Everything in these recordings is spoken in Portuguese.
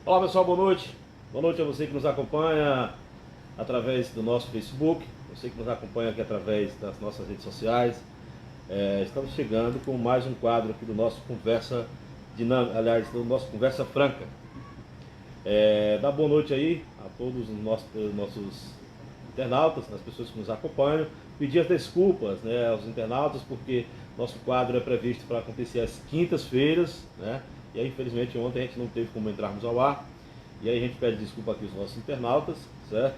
Olá pessoal, boa noite. Boa noite a você que nos acompanha através do nosso Facebook, você que nos acompanha aqui através das nossas redes sociais. Estamos chegando com mais um quadro aqui do nosso Conversa Dinâmica, aliás, do nosso Conversa Franca. Dá boa noite aí a todos os nossos internautas, as pessoas que nos acompanham. Pedir as desculpas, né, aos internautas, porque nosso quadro é previsto para acontecer às quintas-feiras, né? E aí, infelizmente, ontem a gente não teve como entrarmos ao ar. E aí a gente pede desculpa aqui aos nossos internautas, certo?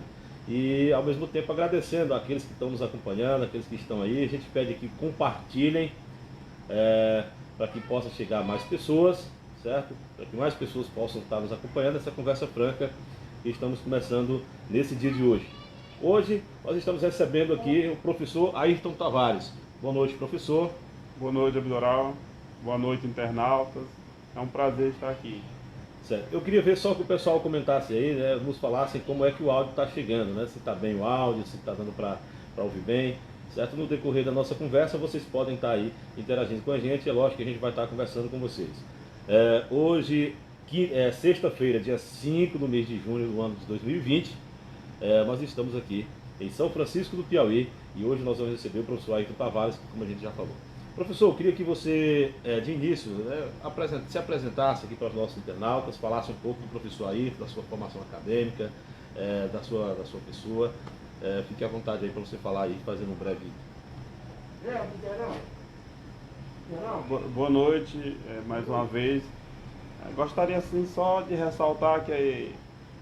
E ao mesmo tempo agradecendo àqueles que estão nos acompanhando, aqueles que estão aí. A gente pede que compartilhem para que possa chegar a mais pessoas, certo? Para que mais pessoas possam estar nos acompanhando nessa conversa franca que estamos começando nesse dia de hoje. Hoje nós estamos recebendo aqui o professor Ayrton Tavares. Boa noite, professor. Boa noite, Abdoral. Boa noite, internautas. É um prazer estar aqui. Certo. Eu queria ver só que o pessoal comentasse aí, né, nos falassem como é que o áudio está chegando, né? Se está bem o áudio, se está dando para ouvir bem, certo? No decorrer da nossa conversa, vocês podem estar aí interagindo com a gente. É lógico que a gente vai estar conversando com vocês. Hoje, sexta-feira, dia 5 do mês de junho do ano de 2020, nós estamos aqui em São Francisco do Piauí e hoje nós vamos receber o professor Ayrton Tavares, como a gente já falou. Professor, eu queria que você, de início, né, se apresentasse aqui para os nossos internautas, falasse um pouco do professor Ayrton, da sua formação acadêmica, da sua pessoa. Fique à vontade aí para você falar aí, fazendo um breve... Boa noite, mais uma vez. Gostaria assim só de ressaltar que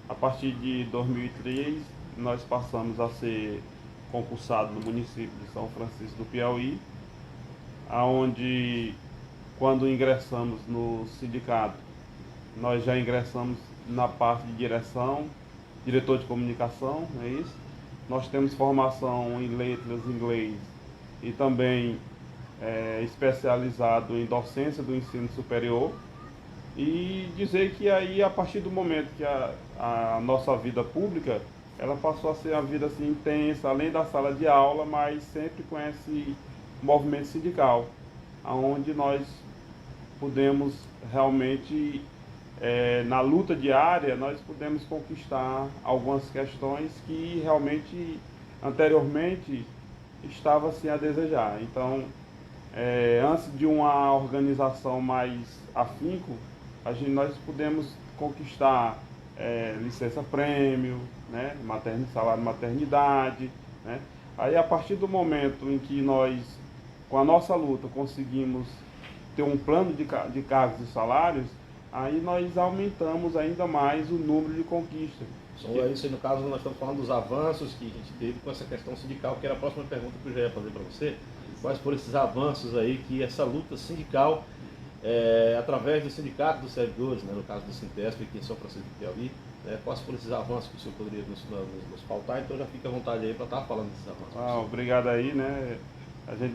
a partir de 2003 nós passamos a ser concursados no município de São Francisco do Piauí, aonde quando ingressamos no sindicato, nós já ingressamos na parte de direção, diretor de comunicação, não é isso? Nós temos formação em letras, inglês e também especializado em docência do ensino superior. E dizer que aí, a partir do momento que a nossa vida pública, ela passou a ser uma vida assim, intensa, além da sala de aula, mas sempre com esse movimento sindical, onde nós pudemos realmente, na luta diária, nós pudemos conquistar algumas questões que realmente, anteriormente, estava assim a desejar. Então, antes de uma organização mais afinco, nós pudemos conquistar licença-prêmio, né, salário maternidade, né? Aí, a partir do momento em que nós, com a nossa luta, conseguimos ter um plano de cargos e salários, aí nós aumentamos ainda mais o número de conquistas. Isso aí, no caso, nós estamos falando dos avanços que a gente teve com essa questão sindical, que era a próxima pergunta que eu já ia fazer para você. Quais foram esses avanços aí que essa luta sindical, através do Sindicato dos Servidores, né, no caso do Sintesp, aqui em São Francisco do Piauí, quais foram esses avanços que o senhor poderia nos pautar? Então já fica à vontade aí para estar falando desses avanços. Obrigado aí, né?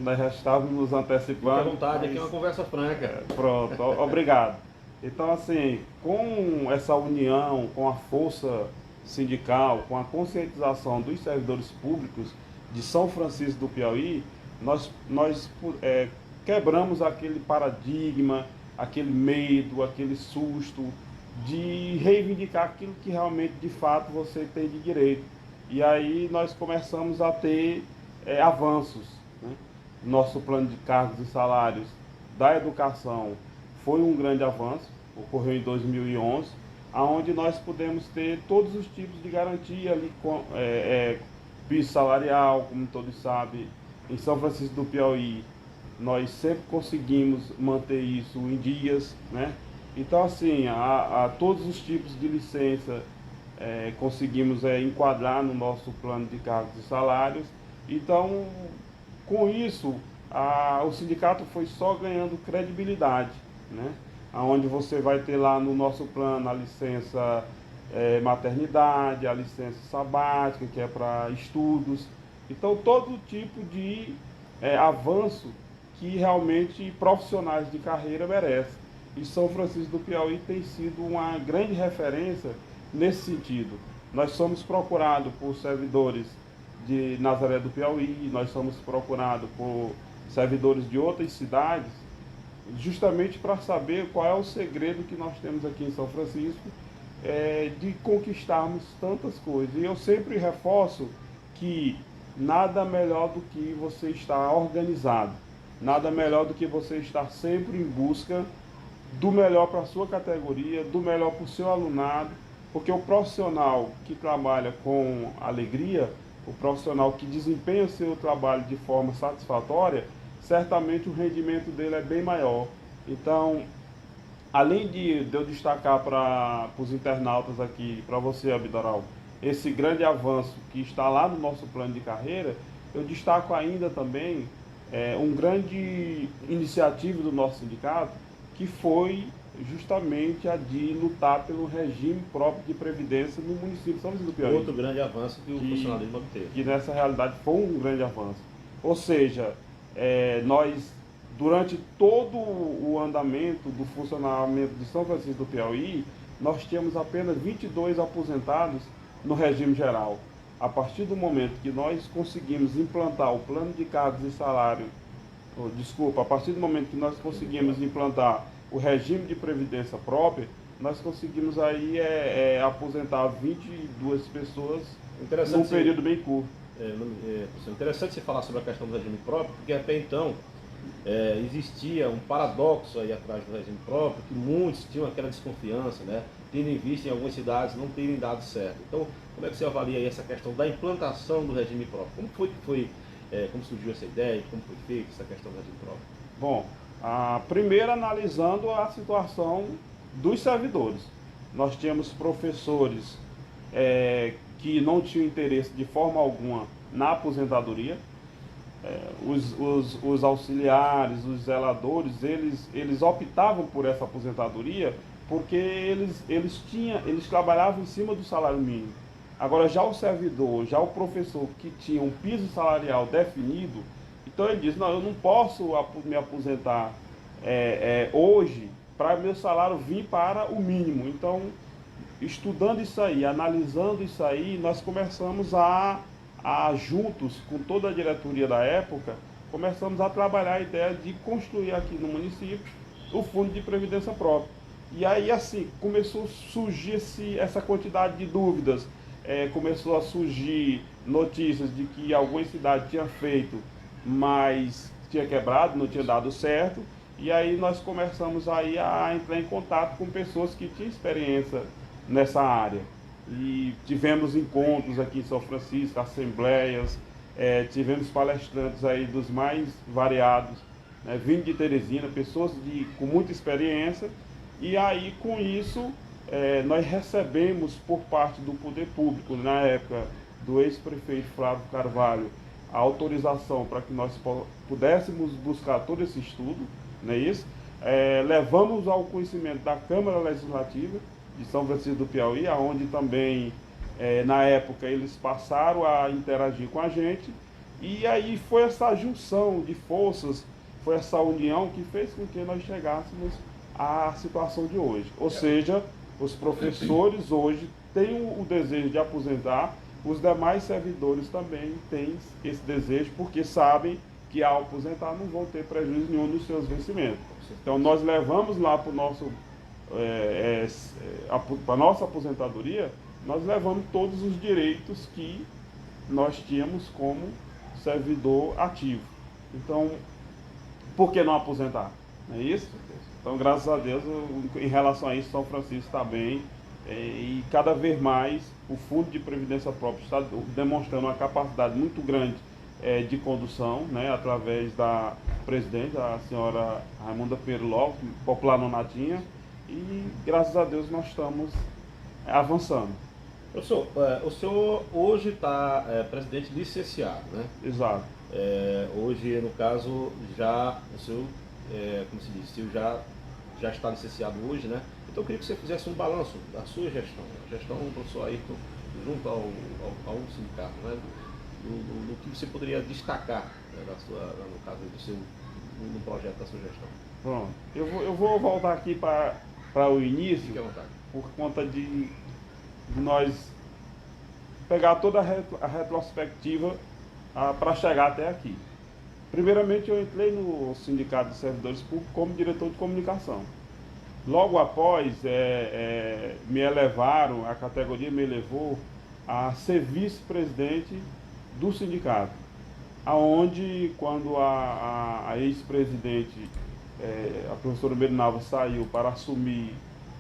Nós já estávamos nos antecipando. Fique à vontade, aqui é uma conversa franca. Pronto, obrigado. Então, assim, com essa união, com a força sindical, com a conscientização dos servidores públicos de São Francisco do Piauí, nós quebramos aquele paradigma, aquele medo, aquele susto de reivindicar aquilo que realmente, de fato, você tem de direito. E aí nós começamos a ter avanços, né? Nosso plano de cargos e salários da educação foi um grande avanço, ocorreu em 2011, onde nós pudemos ter todos os tipos de garantia ali, piso salarial, como todos sabem. Em São Francisco do Piauí, nós sempre conseguimos manter isso em dias, né? Então, assim, a todos os tipos de licença conseguimos enquadrar no nosso plano de cargos e salários. Então, com isso, o sindicato foi só ganhando credibilidade, né? Onde você vai ter lá no nosso plano a licença maternidade, a licença sabática, que é para estudos. Então, todo tipo de avanço que realmente profissionais de carreira merecem. E São Francisco do Piauí tem sido uma grande referência nesse sentido. Nós somos procurados por servidores de Nazaré do Piauí, nós somos procurados por servidores de outras cidades, justamente para saber qual é o segredo que nós temos aqui em São Francisco, de conquistarmos tantas coisas. E eu sempre reforço que nada melhor do que você estar organizado, nada melhor do que você estar sempre em busca do melhor para a sua categoria, do melhor para o seu alunado, porque o profissional que trabalha com alegria, o profissional que desempenha o seu trabalho de forma satisfatória, certamente o rendimento dele é bem maior. Então, além de eu destacar para os internautas aqui, para você, Abdoral, esse grande avanço que está lá no nosso plano de carreira, eu destaco ainda também um grande iniciativa do nosso sindicato, que foi justamente a de lutar pelo regime próprio de previdência no município de São Luís do Piauí. Outro grande avanço que o funcionalismo obteve. Que nessa realidade foi um grande avanço. Ou seja, nós, durante todo o andamento do funcionamento de São Francisco do Piauí, nós tínhamos apenas 22 aposentados no regime geral. A partir do momento que nós conseguimos implantar o plano de cargos e salário, a partir do momento que nós conseguimos implantar o regime de previdência própria, nós conseguimos aí aposentar 22 pessoas num período bem curto. Interessante você falar sobre a questão do regime próprio, porque até então existia um paradoxo aí atrás do regime próprio, que muitos tinham aquela desconfiança, né? Tendo em vista em algumas cidades não terem dado certo. Então, como é que você avalia aí essa questão da implantação do regime próprio? Como surgiu essa ideia, como foi feita essa questão do regime próprio? Bom, primeiro analisando a situação dos servidores. Nós tínhamos professores que não tinham interesse de forma alguma na aposentadoria. Os auxiliares, os zeladores, eles optavam por essa aposentadoria porque eles trabalhavam em cima do salário mínimo. Agora, já o servidor, já o professor que tinha um piso salarial definido, então ele diz, não, eu não posso me aposentar hoje para meu salário vir para o mínimo. Então, estudando isso aí, analisando isso aí, nós começamos juntos, com toda a diretoria da época, começamos a trabalhar a ideia de construir aqui no município o Fundo de Previdência Própria. E aí, assim, começou a surgir essa quantidade de dúvidas, começou a surgir notícias de que algumas cidades tinham feito, mas tinha quebrado, não tinha dado certo. E aí nós começamos aí a entrar em contato com pessoas que tinham experiência nessa área. E tivemos encontros aqui em São Francisco, assembleias, tivemos palestrantes aí dos mais variados, né, vindo de Teresina, pessoas com muita experiência. E aí, com isso, nós recebemos por parte do poder público, na época do ex-prefeito Flávio Carvalho, a autorização para que nós pudéssemos buscar todo esse estudo, não é isso? Levamos ao conhecimento da Câmara Legislativa de São Francisco do Piauí, onde também, na época, eles passaram a interagir com a gente, e aí foi essa junção de forças, foi essa união que fez com que nós chegássemos à situação de hoje. Ou seja, os professores hoje têm o desejo de aposentar, os demais servidores também têm esse desejo, porque sabem que ao aposentar não vão ter prejuízo nenhum dos seus vencimentos. Então nós levamos lá para a nossa aposentadoria, nós levamos todos os direitos que nós tínhamos como servidor ativo. Então, por que não aposentar? Não é isso? Então, graças a Deus, em relação a isso, São Francisco está bem, e cada vez mais o Fundo de Previdência Própria está demonstrando uma capacidade muito grande de condução, né, através da presidente, a senhora Raimunda Perló, popular Nonatinha, e graças a Deus nós estamos avançando. Professor, o senhor hoje está presidente licenciado, né? Exato. Hoje, no caso, já o senhor, como se diz, o senhor já está licenciado hoje, né? Então eu queria que você fizesse um balanço da sua gestão, a gestão do professor Ayrton, junto ao sindicato, né? Do que você poderia destacar, né, no caso no projeto da sua gestão. Pronto. Eu vou voltar aqui para o início. Fique à vontade. Por conta de nós pegar toda a retrospectiva para chegar até aqui. Primeiramente, eu entrei no Sindicato de Servidores Públicos como diretor de comunicação. Logo após, me elevaram, a categoria me elevou a ser vice-presidente do sindicato, aonde, quando a ex-presidente, a professora Bernalva, saiu para assumir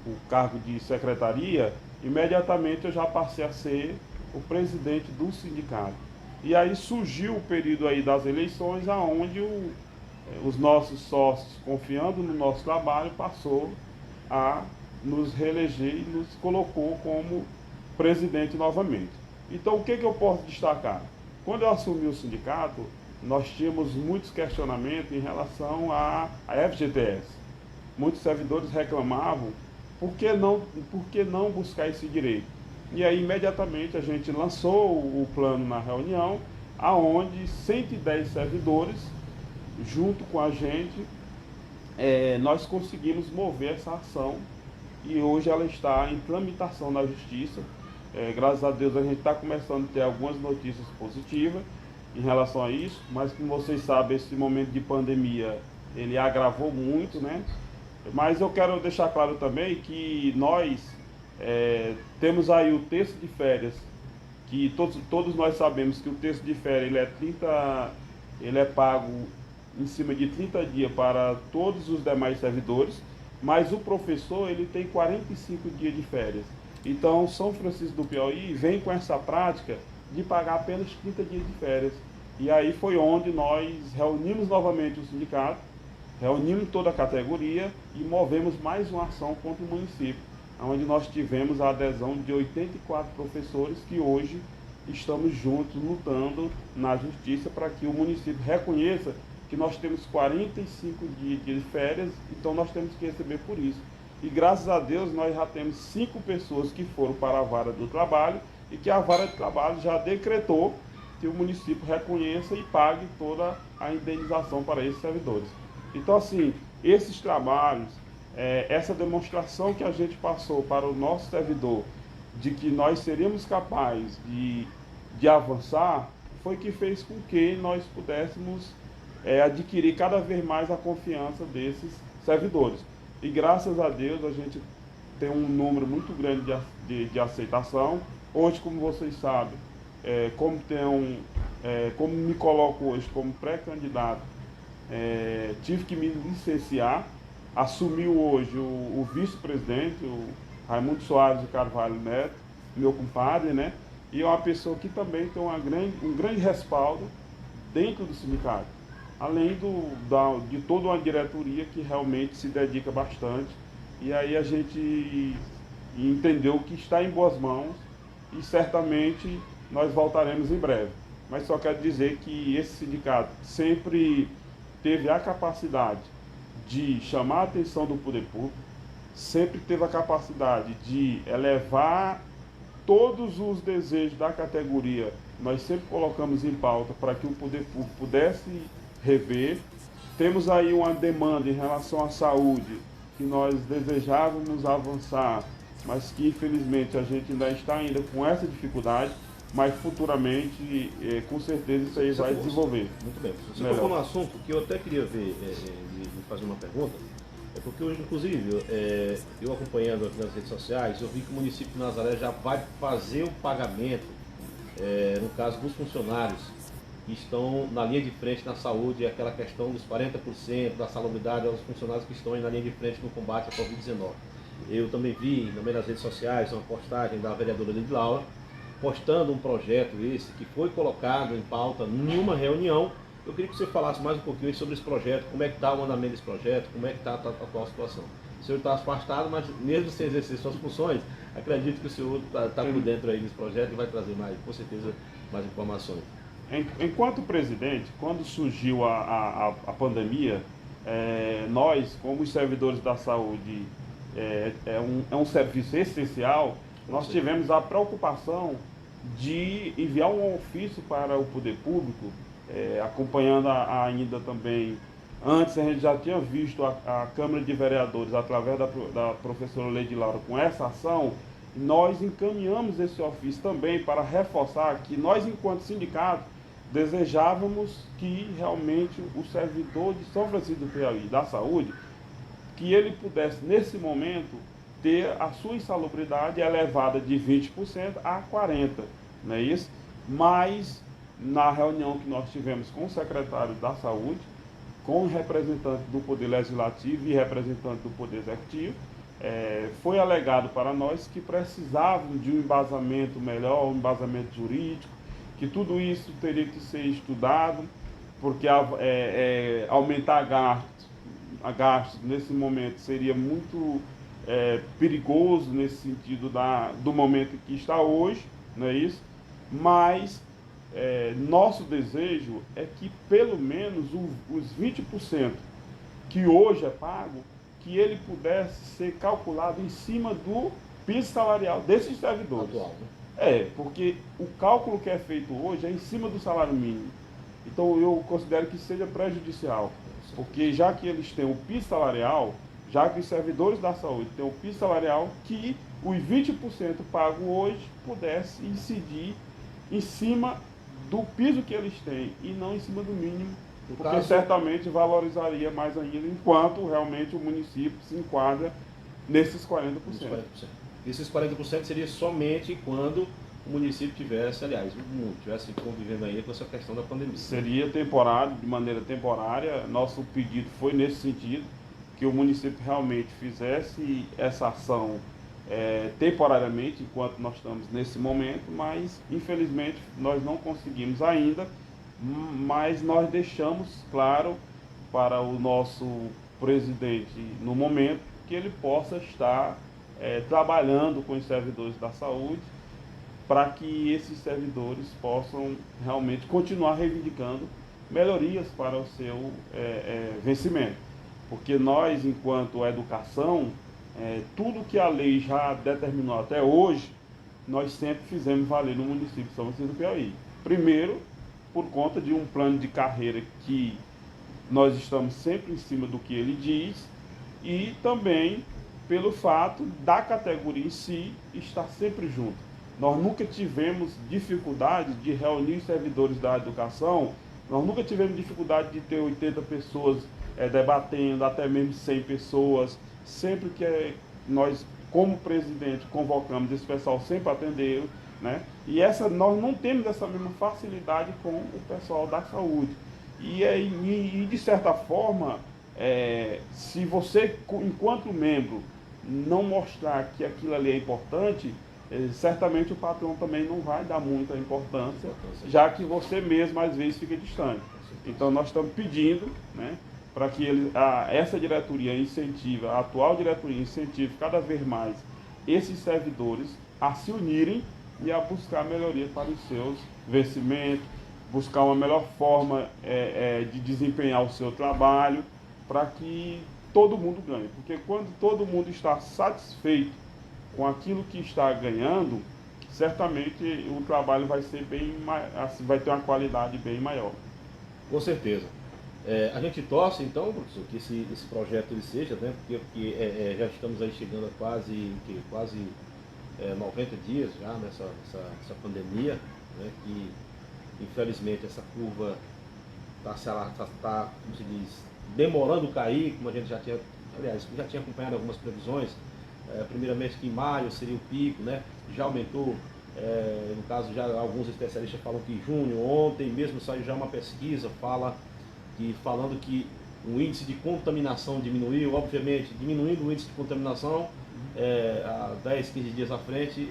o cargo de secretaria, imediatamente eu já passei a ser o presidente do sindicato. E aí surgiu o período aí das eleições, aonde os nossos sócios, confiando no nosso trabalho, passou a nos reeleger e nos colocou como presidente novamente. Então, o que eu posso destacar? Quando eu assumi o sindicato, nós tínhamos muitos questionamentos em relação à FGTS. Muitos servidores reclamavam por que não buscar esse direito. E aí, imediatamente, a gente lançou o plano na reunião, aonde 110 servidores, junto com a gente, nós conseguimos mover essa ação e hoje ela está em tramitação na Justiça. Graças a Deus a gente está começando a ter algumas notícias positivas em relação a isso, mas como vocês sabem, esse momento de pandemia ele agravou muito, né? Mas eu quero deixar claro também que nós temos aí o terço de férias, que todos nós sabemos que o terço de férias ele é pago em cima de 30 dias para todos os demais servidores, mas o professor ele tem 45 dias de férias. Então, São Francisco do Piauí vem com essa prática de pagar apenas 30 dias de férias. E aí foi onde nós reunimos novamente o sindicato, reunimos toda a categoria e movemos mais uma ação contra o município, onde nós tivemos a adesão de 84 professores que hoje estamos juntos lutando na justiça para que o município reconheça que nós temos 45 dias de férias, então nós temos que receber por isso. E graças a Deus nós já temos 5 pessoas que foram para a vara do trabalho e que a vara de trabalho já decretou que o município reconheça e pague toda a indenização para esses servidores. Então, assim, esses trabalhos, essa demonstração que a gente passou para o nosso servidor de que nós seríamos capazes de avançar, foi que fez com que nós pudéssemos adquirir cada vez mais a confiança desses servidores. E graças a Deus a gente tem um número muito grande de aceitação. Hoje, como vocês sabem, como me coloco hoje como pré-candidato, tive que me licenciar, assumiu hoje o vice-presidente, o Raimundo Soares de Carvalho Neto, meu compadre, né? E é uma pessoa que também tem um grande respaldo dentro do sindicato, além de toda uma diretoria que realmente se dedica bastante. E aí a gente entendeu que está em boas mãos e certamente nós voltaremos em breve. Mas só quero dizer que esse sindicato sempre teve a capacidade de chamar a atenção do poder público, sempre teve a capacidade de elevar todos os desejos da categoria. Nós sempre colocamos em pauta para que o poder público pudesse rever. Temos aí uma demanda em relação à saúde, que nós desejávamos avançar, mas que infelizmente a gente ainda está ainda com essa dificuldade, mas futuramente, com certeza, isso aí vai desenvolver. Muito bem. Você tocou num assunto que eu até queria ver, de fazer uma pergunta, porque hoje, inclusive, eu acompanhando aqui nas redes sociais, eu vi que o município de Nazaré já vai fazer o pagamento, no caso dos funcionários que estão na linha de frente na saúde, aquela questão dos 40% da salubridade aos funcionários que estão aí na linha de frente no combate à Covid-19. Eu também vi, também nas redes sociais, uma postagem da vereadora Lady Laura, postando um projeto esse que foi colocado em pauta em uma reunião. Eu queria que você falasse mais um pouquinho sobre esse projeto, como é que está o andamento desse projeto, como é que está a atual situação. O senhor está afastado, mas mesmo sem exercer suas funções, acredito que o senhor está por dentro aí desse projeto e vai trazer mais, com certeza, mais informações. Enquanto presidente, quando surgiu a pandemia, nós, como os servidores da saúde, é um serviço essencial, nós tivemos a preocupação de enviar um ofício para o poder público, acompanhando ainda também. Antes a gente já tinha visto a Câmara de Vereadores, através da professora Lady Laura, com essa ação. Nós encaminhamos esse ofício também para reforçar que nós, enquanto sindicato, desejávamos que realmente o servidor de São Francisco do Piauí da saúde, que ele pudesse nesse momento ter a sua insalubridade elevada de 20% a 40%, não é isso? Mas na reunião que nós tivemos com o secretário da saúde, com o representante do Poder Legislativo e representante do Poder Executivo, foi alegado para nós que precisavam de um embasamento melhor, um embasamento jurídico, que tudo isso teria que ser estudado, porque aumentar gastos nesse momento seria muito perigoso nesse sentido do momento que está hoje, não é isso? Mas nosso desejo é que pelo menos os 20% que hoje é pago, que ele pudesse ser calculado em cima do piso salarial desses servidores. Atual, né? Porque o cálculo que é feito hoje é em cima do salário mínimo. Então eu considero que seja prejudicial, porque já que eles têm o piso salarial, já que os servidores da saúde têm o piso salarial, que os 20% pago hoje pudesse incidir em cima do piso que eles têm e não em cima do mínimo, porque certamente valorizaria mais ainda, enquanto realmente o município se enquadra nesses 40%. Esses 40% seria somente quando o município tivesse, aliás, o mundo tivesse convivendo aí com essa questão da pandemia. Seria temporário, de maneira temporária. Nosso pedido foi nesse sentido, que o município realmente fizesse essa ação temporariamente, enquanto nós estamos nesse momento, mas infelizmente nós não conseguimos ainda, mas nós deixamos claro para o nosso presidente no momento que ele possa estar trabalhando com os servidores da saúde para que esses servidores possam realmente continuar reivindicando melhorias para o seu vencimento. Porque nós, enquanto educação, tudo que a lei já determinou até hoje, nós sempre fizemos valer no município de São Francisco do Piauí. Primeiro, por conta de um plano de carreira que nós estamos sempre em cima do que ele diz, e também pelo fato da categoria em si estar sempre junto. Nós nunca tivemos dificuldade de reunir os servidores da educação, nós nunca tivemos dificuldade de ter 80 pessoas debatendo, até mesmo 100 pessoas. Sempre que nós, como presidente, convocamos, esse pessoal sempre atendeu, né? E nós não temos essa mesma facilidade com o pessoal da saúde. E de certa forma, se você, enquanto membro, não mostrar que aquilo ali é importante, certamente o patrão também não vai dar muita importância, já que você mesmo às vezes fica distante. Então nós estamos pedindo, né, para que essa diretoria incentive, a atual diretoria incentive cada vez mais esses servidores a se unirem e a buscar melhoria para os seus vencimentos, buscar uma melhor forma de desempenhar o seu trabalho, para que todo mundo ganhe. Porque quando todo mundo está satisfeito com aquilo que está ganhando, certamente o trabalho vai ser vai ter uma qualidade bem maior. Com certeza. A gente torce, então, professor, que esse projeto ele seja, né, porque já estamos aí chegando a quase 90 dias já nessa pandemia, né, que infelizmente essa curva está, como se diz, demorando cair, como a gente já tinha acompanhado algumas previsões, primeiramente que em maio seria o pico, né, já aumentou, no caso já alguns especialistas falam que em junho, ontem mesmo saiu já uma pesquisa, falando que o índice de contaminação diminuiu, obviamente, diminuindo o índice de contaminação, há 10, 15 dias à frente,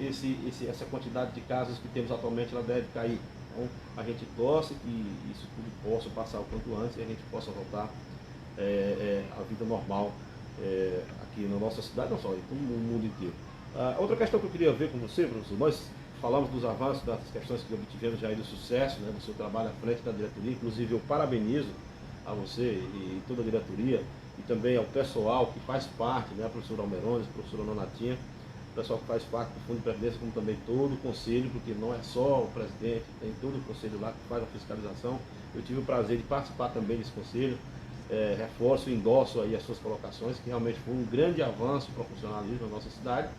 essa quantidade de casos que temos atualmente ela deve cair. Então, a gente torce que isso tudo possa passar o quanto antes e a gente possa voltar à vida normal aqui na nossa cidade, não só, em todo o mundo inteiro. Outra questão que eu queria ver com você, professor, nós falamos dos avanços, das questões que obtivemos já aí do sucesso, né, do seu trabalho à frente da diretoria, inclusive eu parabenizo a você e toda a diretoria e também ao pessoal que faz parte, né, a professora Almerones, a professora Nonatinha, o pessoal que faz parte do Fundo de Previdência, como também todo o conselho, porque não é só o presidente, tem todo o conselho lá que faz a fiscalização. Eu tive o prazer de participar também desse conselho, reforço e endosso aí as suas colocações, que realmente foi um grande avanço para o funcionalismo na nossa cidade,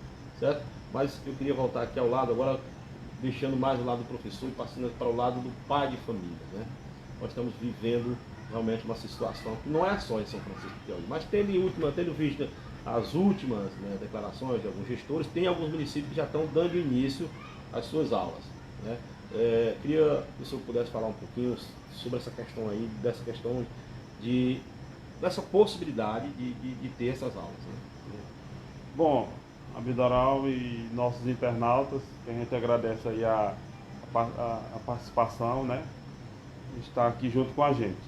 certo? Mas eu queria voltar aqui ao lado agora, deixando mais o lado do professor e passando para o lado do pai de família, né? Nós estamos vivendo realmente uma situação que não é só em São Francisco de Piauí, mas tendo visto as últimas, né, declarações de alguns gestores, tem alguns municípios que já estão dando início às suas aulas, né? Queria que o senhor pudesse falar um pouquinho sobre essa questão aí, dessa possibilidade de ter essas aulas, né? Bom, Abidoral e nossos internautas, que a gente agradece aí a participação, né? Estar aqui junto com a gente.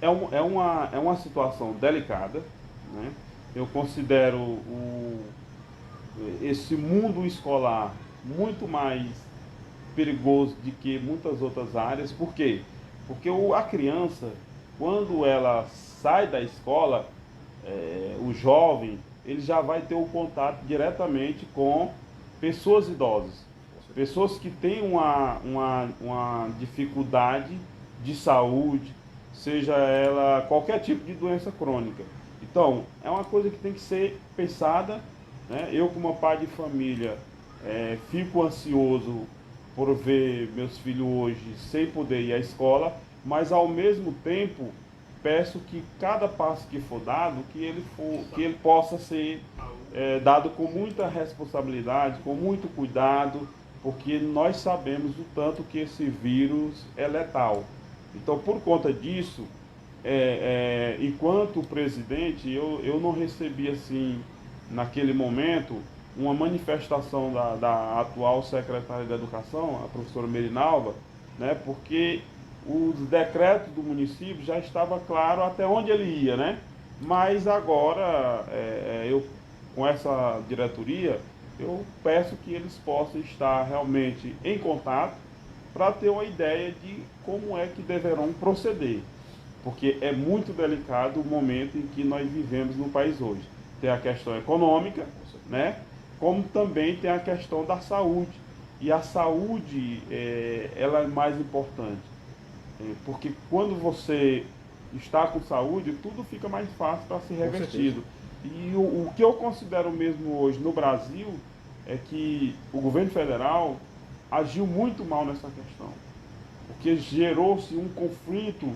É uma situação delicada, né? Eu considero esse mundo escolar muito mais perigoso do que muitas outras áreas. Por quê? Porque a criança, quando ela sai da escola, o jovem, ele já vai ter o contato diretamente com pessoas idosas, pessoas que têm uma dificuldade de saúde, seja ela qualquer tipo de doença crônica. Então, é uma coisa que tem que ser pensada, né? Eu, como pai de família, fico ansioso por ver meus filhos hoje sem poder ir à escola, mas ao mesmo tempo peço que cada passo que for dado, que ele possa ser dado com muita responsabilidade, com muito cuidado, porque nós sabemos o tanto que esse vírus é letal. Então, por conta disso, enquanto presidente, eu não recebi assim, naquele momento, uma manifestação da atual secretária de Educação, a professora Merinalva, né, porque os decretos do município já estava claro até onde ele ia, né? Mas agora, eu com essa diretoria, eu peço que eles possam estar realmente em contato para ter uma ideia de como é que deverão proceder. Porque é muito delicado o momento em que nós vivemos no país hoje. Tem a questão econômica, né? Como também tem a questão da saúde. E a saúde, ela é mais importante. Porque quando você está com saúde, tudo fica mais fácil para ser revertido. E o que eu considero mesmo hoje no Brasil é que o governo federal agiu muito mal nessa questão. Porque gerou-se um conflito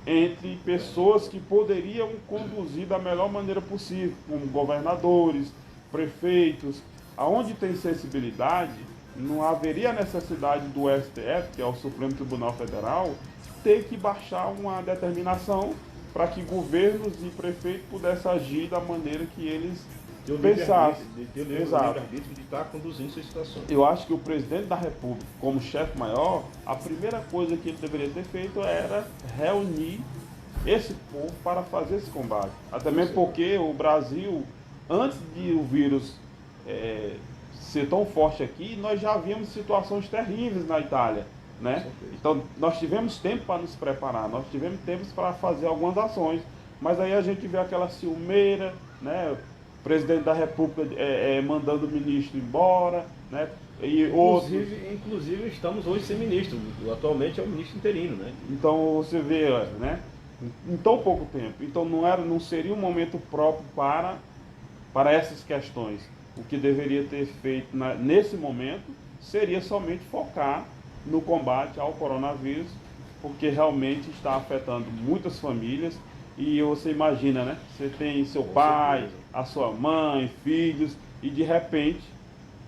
entre pessoas que poderiam conduzir da melhor maneira possível, como governadores, prefeitos. Aonde tem sensibilidade, não haveria necessidade do STF, que é o Supremo Tribunal Federal, ter que baixar uma determinação para que governos e prefeitos pudessem agir da maneira que eles pensassem. Exato. De estar conduzindo essas situações. Eu acho que o presidente da República, como chefe maior, a primeira coisa que ele deveria ter feito era reunir esse povo para fazer esse combate. Até mesmo porque o Brasil, antes de o vírus ser tão forte aqui, nós já vimos situações terríveis na Itália, né? Então nós tivemos tempo para nos preparar, nós tivemos tempo para fazer algumas ações, mas aí a gente vê aquela ciumeira, né? O presidente da República mandando o ministro embora, né? E inclusive estamos hoje sem ministro, atualmente é o ministro interino, né? Então você vê, né? Em tão pouco tempo. Então não seria um momento próprio para essas questões. O que deveria ter feito nesse momento seria somente focar no combate ao coronavírus, porque realmente está afetando muitas famílias. E você imagina, né? Você tem seu pai, a sua mãe, filhos, e de repente,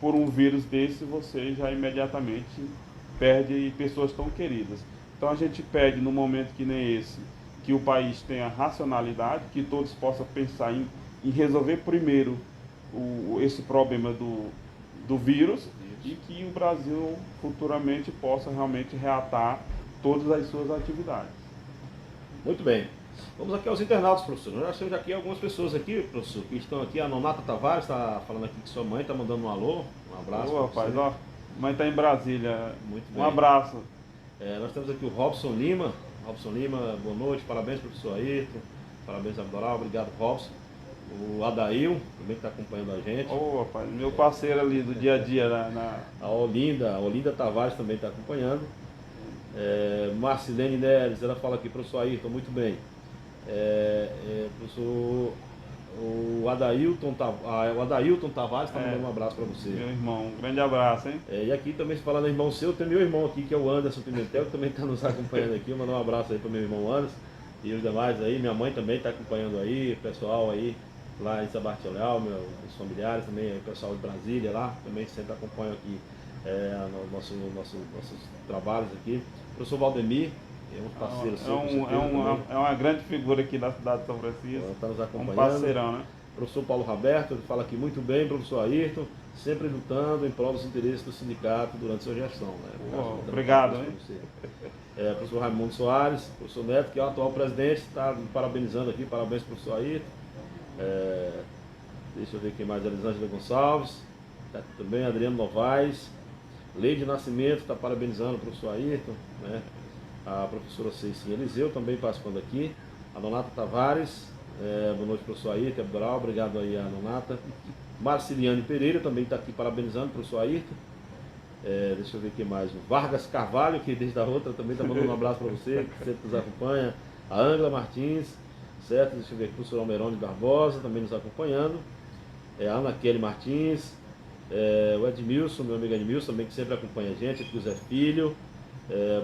por um vírus desse, você já imediatamente perde pessoas tão queridas. Então a gente pede, num momento que nem esse, que o país tenha racionalidade, que todos possam pensar em resolver primeiro esse problema do vírus e que o Brasil futuramente possa realmente reatar todas as suas atividades. Muito bem. Vamos aqui aos internautas, professor. Nós temos aqui algumas pessoas aqui, professor, que estão aqui. A Nonata Tavares está falando aqui que sua mãe está mandando um alô, um abraço. Ô, rapaz, ó, mãe está em Brasília. Muito bem. Um abraço. Nós temos aqui o Robson Lima. Robson Lima, boa noite, parabéns, professor Ayrton, parabéns, Abdoral, obrigado, Robson. O Adail, também que está acompanhando a gente. Ô, rapaz, meu parceiro ali do dia a dia. A Olinda Tavares também está acompanhando. Marcilene Neres, ela fala aqui, professor Ayrton, muito bem. Professor O Adailton Tavares está mandando um abraço para você. Meu irmão, um grande abraço, hein? E aqui também, falando em irmão seu, tem meu irmão aqui, que é o Anderson Pimentel, que também está nos acompanhando aqui. Eu mandar um abraço aí para meu irmão Anderson e os demais aí. Minha mãe também está acompanhando aí, o pessoal aí lá em Sebastião, meus familiares também, o pessoal de Brasília lá, também sempre acompanham aqui nossos trabalhos aqui. O professor Valdemir, é um parceiro seu. É uma grande figura aqui da cidade de São Francisco. Está nos acompanhando. Um parceirão, né? Professor Paulo Roberto, ele fala aqui muito bem, professor Ayrton, sempre lutando em prol dos interesses do sindicato durante sua gestão. Né? Obrigado, hein? Professor Raimundo Soares, professor Neto, que é o atual presidente, está me parabenizando aqui, parabéns professor Ayrton. Deixa eu ver quem mais, Elisângela Gonçalves, está aqui também, Adriano Novaes, Leide Nascimento, está parabenizando o professor Ayrton, né? A professora Ceicinha Eliseu também participando aqui, a Nonata Tavares, boa noite, professor Ayrton Abdoral, obrigado aí a Nonata. Marciliane Pereira também está aqui parabenizando o professor Ayrton. Deixa eu ver quem mais, o Vargas Carvalho, que desde a outra também está mandando um abraço para você, que sempre nos acompanha. A Angela Martins, certo? Deixa eu ver aqui, o professor Almerone Barbosa também nos acompanhando. A Ana Kelly Martins, o Edmilson, meu amigo Edmilson também, que sempre acompanha a gente, aqui o Zé Filho.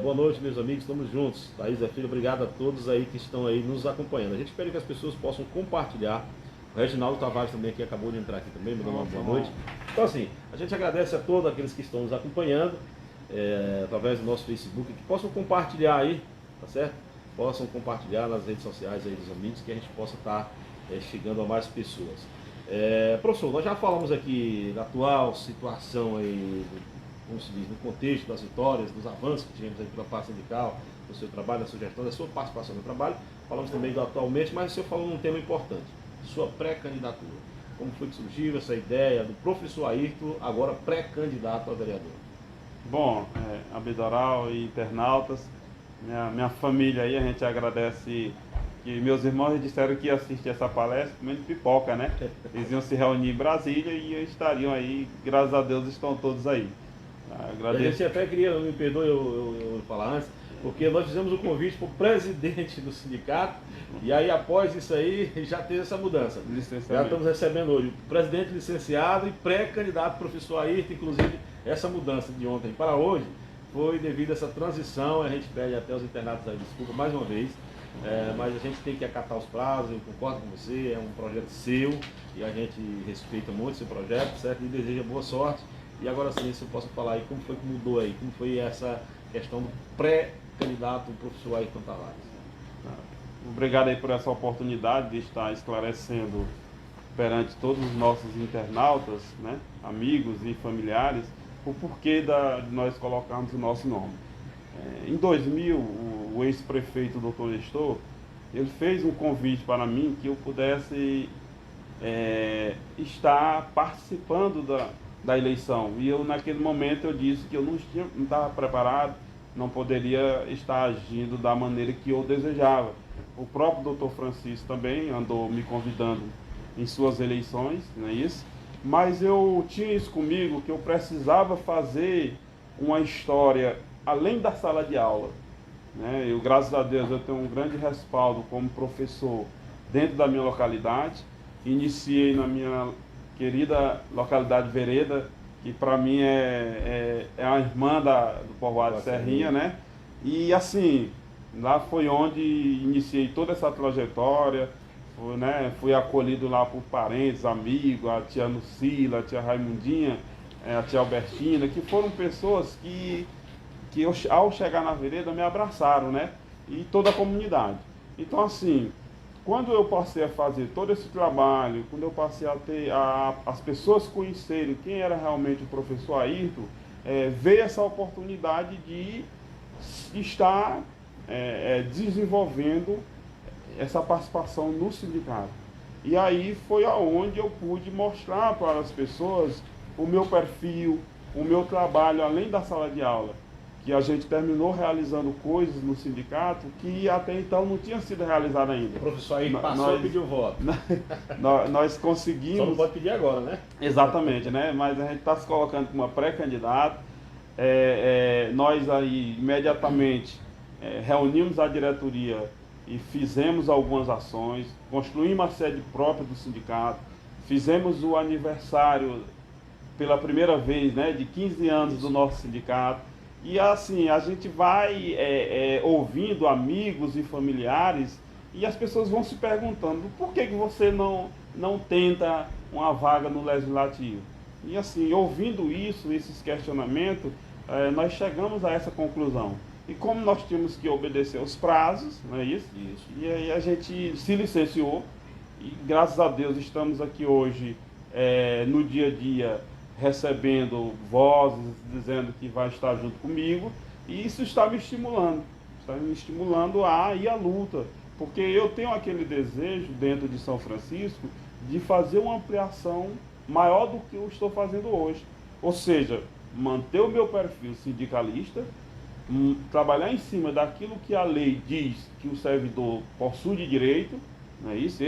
Boa noite, meus amigos, estamos juntos. Thaís, Zé Filho, obrigado a todos aí que estão aí nos acompanhando. A gente espera que as pessoas possam compartilhar. O Reginaldo Tavares também, que acabou de entrar aqui também, me dando uma boa noite. Então assim, a gente agradece a todos aqueles que estão nos acompanhando, através do nosso Facebook, que possam compartilhar aí, tá certo? Possam compartilhar nas redes sociais aí dos amigos, que a gente possa estar chegando a mais pessoas. Professor, nós já falamos aqui da atual situação aí, como se diz, no contexto das vitórias, dos avanços que tivemos aí pela parte sindical, do seu trabalho, da sua gestão, da sua participação no trabalho. Falamos também do atualmente, mas o senhor falou num tema importante, sua pré-candidatura. Como foi que surgiu essa ideia do professor Ayrton, agora pré-candidato a vereador? Bom, Abdoral e internautas, minha família aí, a gente agradece que meus irmãos disseram que iam assistir essa palestra comendo pipoca, né? Eles iam se reunir em Brasília e estariam aí, graças a Deus estão todos aí. A gente até queria, me perdoe eu falar antes, porque nós fizemos o convite para o presidente do sindicato, e aí após isso aí já teve essa mudança. Já estamos recebendo hoje o presidente licenciado e pré-candidato professor Ayrton, inclusive essa mudança de ontem para hoje foi devido a essa transição. A gente pede até os internatos aí desculpa mais uma vez, mas a gente tem que acatar os prazos. Eu concordo com você, é um projeto seu e a gente respeita muito esse projeto, certo? E deseja boa sorte. E agora sim, se eu posso falar aí, como foi que mudou aí, como foi essa questão do pré-candidato professor Ayrton Tavares? Obrigado aí por essa oportunidade de estar esclarecendo perante todos os nossos internautas, né, amigos e familiares, o porquê de nós colocarmos o nosso nome. Em 2000, o ex-prefeito Dr. Nestor, ele fez um convite para mim que eu pudesse estar participando da eleição. E eu, naquele momento, eu disse que eu não estava preparado, não poderia estar agindo da maneira que eu desejava. O próprio Dr. Francisco também andou me convidando em suas eleições, não é isso? Mas eu tinha isso comigo, que eu precisava fazer uma história além da sala de aula, né? Eu, graças a Deus, eu tenho um grande respaldo como professor dentro da minha localidade. Iniciei na minha querida localidade Vereda, que para mim é a irmã do povoado de Serrinha, né? E assim, lá foi onde iniciei toda essa trajetória, fui acolhido lá por parentes, amigos, a tia Lucila, a tia Raimundinha, a tia Albertina, que foram pessoas que ao chegar na vereda me abraçaram, né? E toda a comunidade. Então assim, quando eu passei a fazer todo esse trabalho, quando eu passei a ter as pessoas conhecerem quem era realmente o professor Ayrton, veio essa oportunidade de estar desenvolvendo essa participação no sindicato. E aí foi aonde eu pude mostrar para as pessoas o meu perfil, o meu trabalho além da sala de aula, que a gente terminou realizando coisas no sindicato que até então não tinha sido realizado ainda. O professor aí passou e pediu voto. Nós conseguimos... Só não pode pedir agora, né? Exatamente, né? Mas a gente está se colocando como uma pré-candidata. Nós aí imediatamente reunimos a diretoria e fizemos algumas ações, construímos a sede própria do sindicato, fizemos o aniversário pela primeira vez, né, de 15 anos do nosso sindicato. E assim, a gente vai ouvindo amigos e familiares e as pessoas vão se perguntando por que você não tenta uma vaga no Legislativo? E assim, ouvindo isso, esses questionamentos, nós chegamos a essa conclusão. E como nós tínhamos que obedecer aos prazos, não é isso? Isso. E aí a gente se licenciou e graças a Deus estamos aqui hoje, no dia a dia, recebendo vozes dizendo que vai estar junto comigo, e isso está me estimulando a ir à luta, porque eu tenho aquele desejo dentro de São Francisco de fazer uma ampliação maior do que eu estou fazendo hoje, ou seja, manter o meu perfil sindicalista, trabalhar em cima daquilo que a lei diz que o servidor possui de direito, não é isso?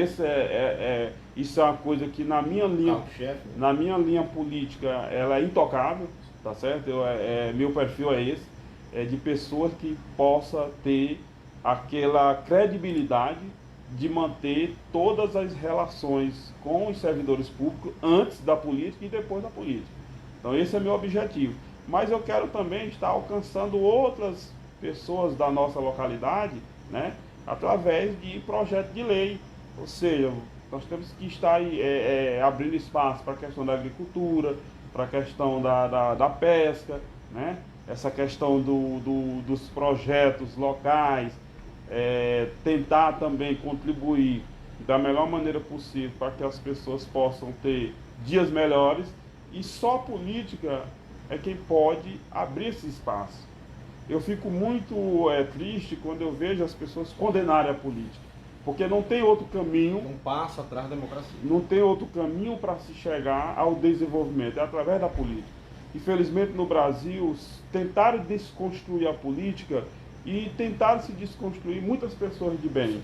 Isso é uma coisa que na minha linha política ela é intocável, tá certo? Meu perfil é esse, de pessoas que possa ter aquela credibilidade de manter todas as relações com os servidores públicos antes da política e depois da política. Então esse é meu objetivo. Mas eu quero também estar alcançando outras pessoas da nossa localidade, né, através de projeto de lei. Ou seja, nós temos que estar abrindo espaço para a questão da agricultura, para a questão da pesca, né, essa questão dos projetos locais, tentar também contribuir da melhor maneira possível para que as pessoas possam ter dias melhores, e só a política é quem pode abrir esse espaço. Eu fico muito triste quando eu vejo as pessoas condenarem a política, porque não tem outro caminho. Não passa atrás da democracia. Não tem outro caminho para se chegar ao desenvolvimento, é através da política. Infelizmente no Brasil, tentaram desconstruir a política e tentaram se desconstruir muitas pessoas de bem.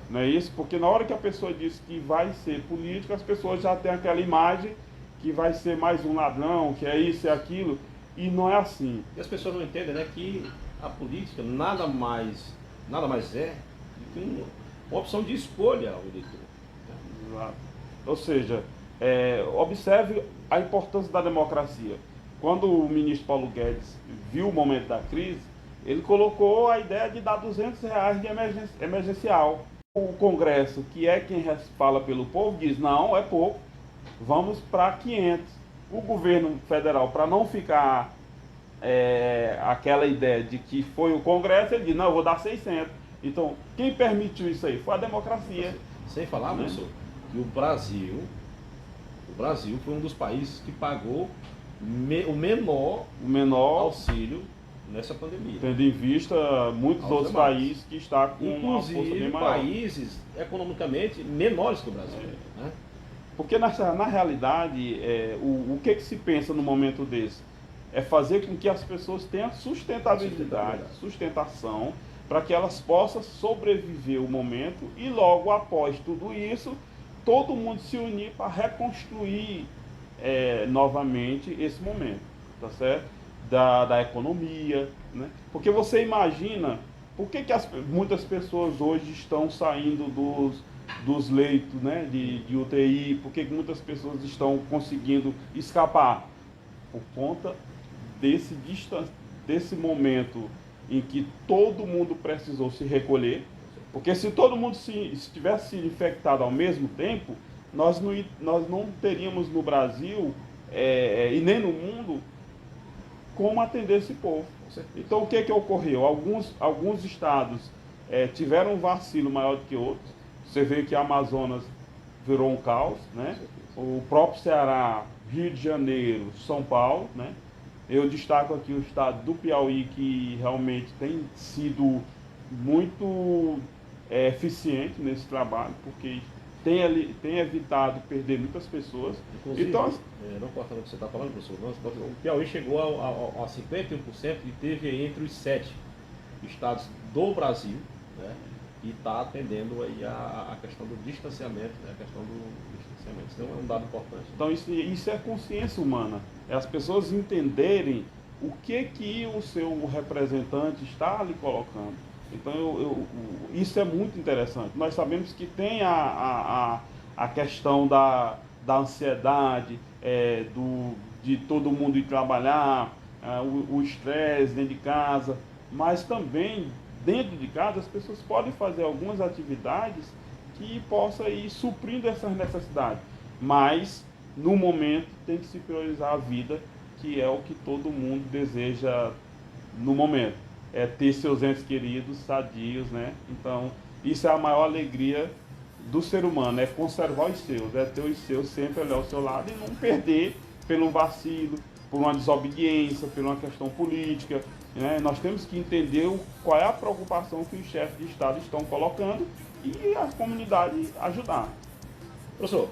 Não é isso? Porque na hora que a pessoa diz que vai ser política, as pessoas já têm aquela imagem que vai ser mais um ladrão, que é isso e aquilo, e não é assim. E as pessoas não entendem, né, que a política nada mais é do que uma opção de escolha ao eleitor. Exato. Ou seja, observe a importância da democracia. Quando o ministro Paulo Guedes viu o momento da crise, ele colocou a ideia de dar R$200 de emergencial. O Congresso, que é quem fala pelo povo, diz, não, é pouco, vamos para 500. O governo federal, para não ficar aquela ideia de que foi o Congresso, ele diz, não, eu vou dar 600. Então, quem permitiu isso aí? Foi a democracia. Sem falar, professor, que o Brasil foi um dos países que pagou o menor auxílio nessa pandemia. Tendo em vista muitos outros países que estão com uma força bem maior. Países economicamente menores que o Brasil. Né? Porque na realidade, o que se pensa no momento desse? É fazer com que as pessoas tenham sustentação, para que elas possam sobreviver o momento e logo após tudo isso, todo mundo se unir para reconstruir novamente esse momento, tá certo? Da economia, né? Porque você imagina, por que muitas pessoas hoje estão saindo dos leitos, né, de UTI, por que muitas pessoas estão conseguindo escapar? Por conta desse momento em que todo mundo precisou se recolher, porque se todo mundo tivesse sido infectado ao mesmo tempo, nós não teríamos no Brasil e nem no mundo como atender esse povo. Então o que ocorreu? Alguns estados tiveram um vacilo maior do que outros. Você vê que a Amazonas virou um caos, né? O próprio Ceará, Rio de Janeiro, São Paulo, né? Eu destaco aqui o estado do Piauí, que realmente tem sido muito eficiente nesse trabalho, porque tem evitado perder muitas pessoas. Inclusive, então, não cortando o que você está falando, professor, o Piauí chegou a 51% e teve entre os 7 estados do Brasil, né, e está atendendo aí a questão do distanciamento, né, a questão do distanciamento. Isso é um dado importante. Então isso é consciência humana, é as pessoas entenderem o que o seu representante está lhe colocando. Então, isso é muito interessante. Nós sabemos que tem a questão da ansiedade, de todo mundo ir trabalhar, o estresse dentro de casa, mas também dentro de casa as pessoas podem fazer algumas atividades que possa ir suprindo essas necessidades. Mas, no momento, tem que se priorizar a vida, que é o que todo mundo deseja no momento. É ter seus entes queridos sadios, né? Então, isso é a maior alegria do ser humano, é conservar os seus, é ter os seus sempre ali ao seu lado e não perder pelo vacilo, por uma desobediência, por uma questão política, né? Nós temos que entender qual é a preocupação que os chefes de Estado estão colocando e a comunidade ajudar. Professor,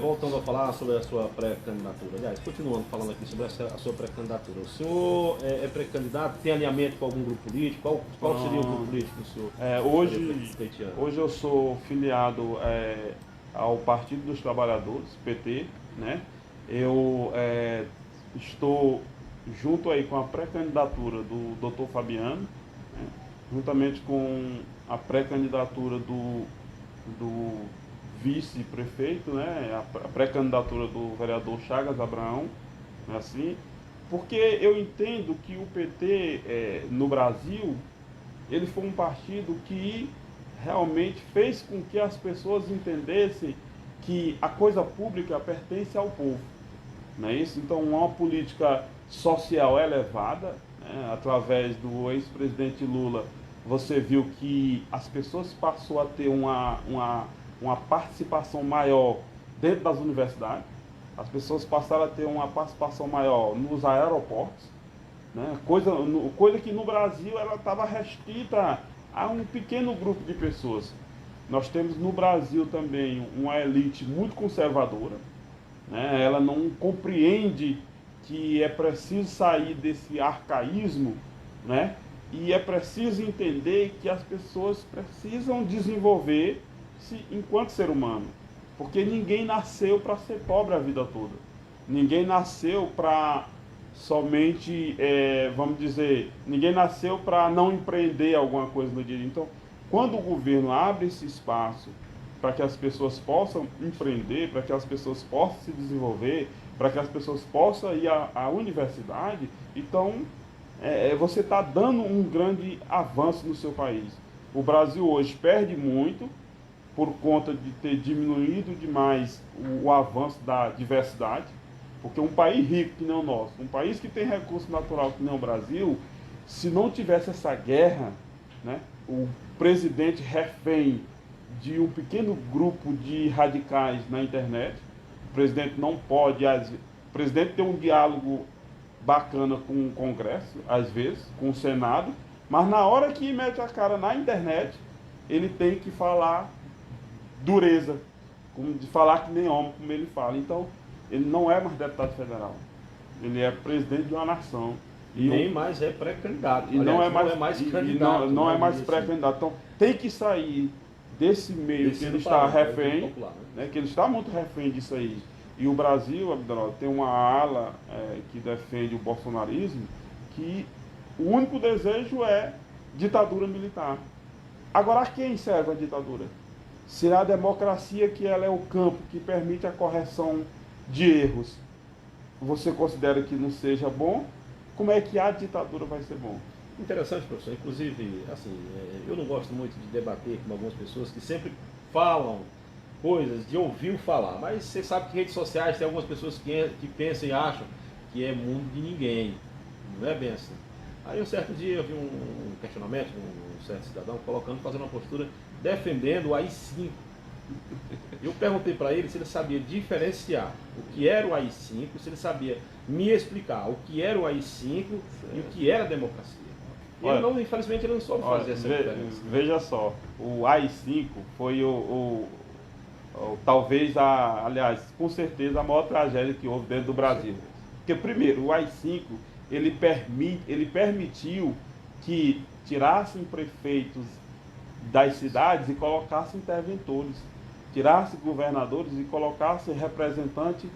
voltando a falar sobre a sua pré-candidatura, aliás, continuando falando aqui sobre a sua pré-candidatura, o senhor é pré-candidato, tem alinhamento com algum grupo político? Qual seria o grupo político que o senhor hoje eu sou filiado ao Partido dos Trabalhadores, PT, né? Eu estou junto aí com a pré-candidatura do Dr. Fabiano, né? Juntamente com a pré-candidatura do vice-prefeito, né, a pré-candidatura do vereador Chagas Abraão, assim, porque eu entendo que o PT no Brasil, ele foi um partido que realmente fez com que as pessoas entendessem que a coisa pública pertence ao povo, não é isso? Então, uma política social elevada, né, através do ex-presidente Lula, você viu que as pessoas passou a ter uma participação maior dentro das universidades, as pessoas passaram a ter uma participação maior nos aeroportos, né? Coisa que no Brasil ela estava restrita a um pequeno grupo de pessoas. Nós temos no Brasil também uma elite muito conservadora, né? Ela não compreende que é preciso sair desse arcaísmo, né? E é preciso entender que as pessoas precisam desenvolver enquanto ser humano, porque ninguém nasceu para ser pobre a vida toda, ninguém nasceu para somente, vamos dizer, ninguém nasceu para não empreender alguma coisa no dia. Então, quando o governo abre esse espaço para que as pessoas possam empreender, para que as pessoas possam se desenvolver, para que as pessoas possam ir à universidade, então você está dando um grande avanço no seu país. O Brasil hoje perde muito por conta de ter diminuído demais o avanço da diversidade, porque um país rico que nem o nosso, um país que tem recurso natural que nem o Brasil, se não tivesse essa guerra, né, o presidente refém de um pequeno grupo de radicais na internet, o presidente não pode, o presidente tem um diálogo bacana com o Congresso, às vezes, com o Senado, mas na hora que mete a cara na internet, ele tem que falar dureza, de falar que nem homem, como ele fala. Então, ele não é mais deputado federal, ele é presidente de uma nação. E nem mais é pré-candidato. E não é mais candidato. Não é mais pré-candidato. Então, tem que sair desse meio que ele está refém, popular, né? Que ele está muito refém disso aí. E o Brasil, Abdallah, tem uma ala que defende o bolsonarismo, que o único desejo é ditadura militar. Agora, a quem serve a ditadura? Se a democracia, que ela é o campo que permite a correção de erros, você considera que não seja bom, como é que a ditadura vai ser bom? Interessante, professor. Inclusive, assim, eu não gosto muito de debater com algumas pessoas que sempre falam coisas de ouvir falar, mas você sabe que redes sociais tem algumas pessoas que pensam e acham que é mundo de ninguém. Não é bem assim. Aí um certo dia eu vi um questionamento de um certo cidadão fazendo uma postura defendendo o AI-5. Eu perguntei para ele se ele sabia diferenciar o que era o AI-5, se ele sabia me explicar o que era o AI-5 e o que era a democracia. E ele não, infelizmente, ele não soube fazer essa diferença. Veja só, o AI-5 foi talvez, aliás, com certeza, a maior tragédia que houve dentro do Brasil. Porque, primeiro, o AI-5, ele permitiu que tirassem prefeitos das cidades e colocassem interventores, tirassem governadores e colocassem representante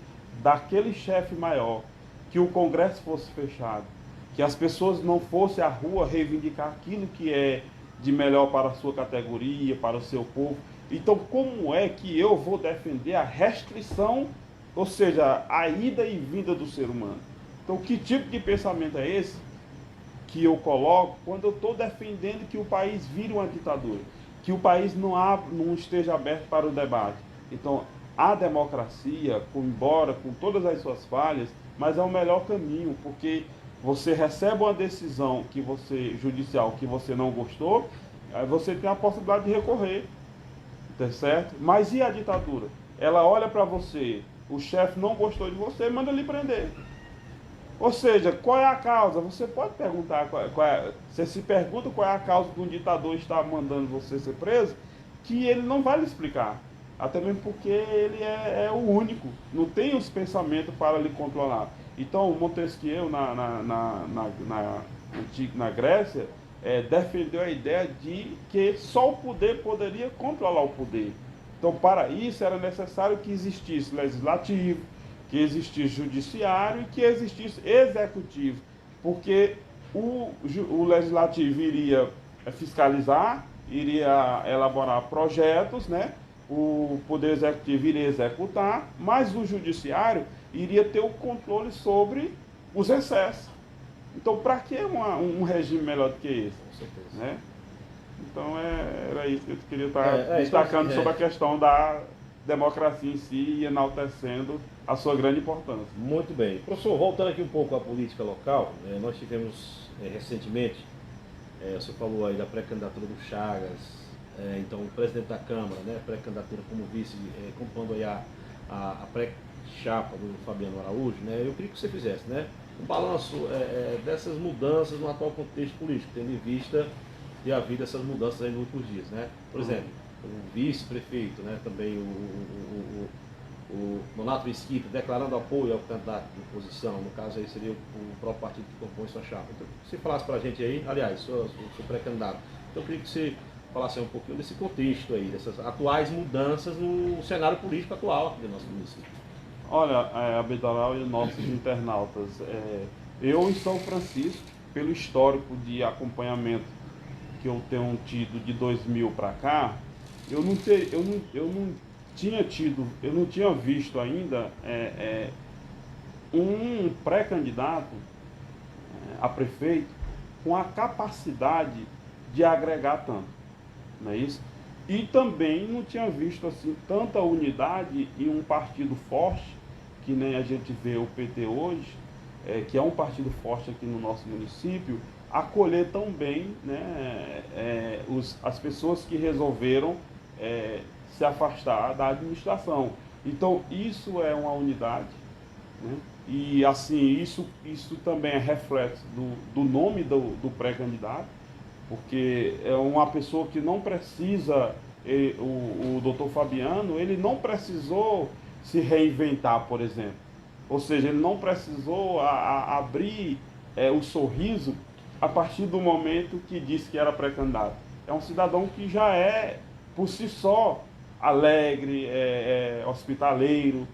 daquele chefe maior, que o Congresso fosse fechado, que as pessoas não fossem à rua reivindicar aquilo que é de melhor para a sua categoria, para o seu povo. Então, como é que eu vou defender a restrição, ou seja, a ida e vinda do ser humano? Então, que tipo de pensamento é esse que eu coloco quando eu estou defendendo que o país vire uma ditadura, que o país não esteja aberto para o debate? Então, a democracia, embora com todas as suas falhas, mas é o melhor caminho, porque você recebe uma decisão judicial que você não gostou, aí você tem a possibilidade de recorrer, tá certo? Mas e a ditadura? Ela olha para você, o chefe não gostou de você, manda lhe prender. Ou seja, qual é a causa? Você pode perguntar, você se pergunta qual é a causa de um ditador estar mandando você ser preso, que ele não vai lhe explicar. Até mesmo porque ele é o único, não tem os pensamentos para lhe controlar. Então, Montesquieu, na Grécia, defendeu a ideia de que só o poder poderia controlar o poder. Então, para isso, era necessário que existisse legislativo, que existisse judiciário e que existisse executivo, porque o legislativo iria fiscalizar, iria elaborar projetos, né? O poder executivo iria executar, mas o judiciário iria ter o controle sobre os excessos. Então, para que um regime melhor do que esse? Com certeza. Né? Então, era isso que eu queria estar destacando então, sobre a questão da democracia em si e enaltecendo a sua grande importância. Muito bem. Professor, voltando aqui um pouco à política local, nós tivemos recentemente, você falou aí da pré-candidatura do Chagas, então o presidente da Câmara, né, pré-candidatura como vice, compondo aí a pré-chapa do Fabiano Araújo, né, eu queria que você fizesse, né, um balanço dessas mudanças no atual contexto político, tendo em vista de havido essas mudanças aí nos últimos dias, né? Por exemplo, o vice-prefeito, né, também o Nonato Mesquita declarando apoio ao candidato de oposição, no caso aí seria o próprio partido que compõe sua chapa. Então, se falasse para a gente aí, aliás, seu pré-candidato, então eu queria que você falasse um pouquinho desse contexto aí, dessas atuais mudanças no cenário político atual aqui do nosso município. Olha, Abdalau e nossos internautas, eu em São Francisco, pelo histórico de acompanhamento que eu tenho tido de 2000 para cá, eu não tinha visto ainda um pré-candidato a prefeito com a capacidade de agregar tanto, não é isso? E também não tinha visto assim tanta unidade em um partido forte, que nem a gente vê o PT hoje, que é um partido forte aqui no nosso município, acolher tão bem, né, as pessoas que resolveram se afastar da administração. Então, isso é uma unidade, né? E assim, isso também é reflexo do nome do pré-candidato, porque é uma pessoa que não precisa, o doutor Fabiano, ele não precisou se reinventar, por exemplo. Ou seja, ele não precisou abrir o sorriso a partir do momento que disse que era pré-candidato. É um cidadão que já é, por si só, alegre, hospitaleiro.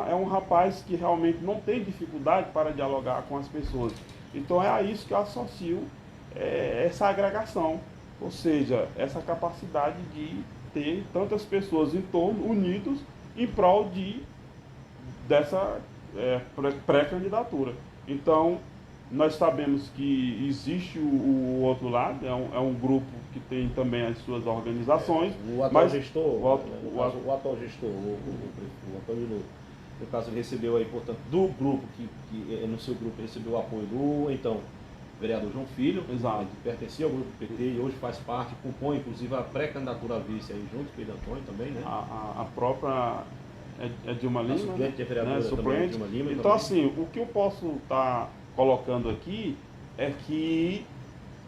É um rapaz que realmente não tem dificuldade para dialogar com as pessoas. Então é a isso que eu associo essa agregação, ou seja, essa capacidade de ter tantas pessoas em torno, unidos, em prol dessa pré-candidatura. Então, nós sabemos que existe o outro lado, é um grupo que tem também as suas organizações. O atual gestor, o atual gestor, o Antônio Nuno, no caso ele recebeu aí, portanto, do grupo, que no seu grupo recebeu o apoio do, então, vereador João Filho, exato, que pertencia ao grupo PT e hoje faz parte, compõe inclusive a pré-candidatura a vice aí junto com o Antônio também, né? A própria Dilma Lima, suplente de vereadora, né? Suplente. Dilma Lima, então também. Assim, o que eu posso estar colocando aqui é que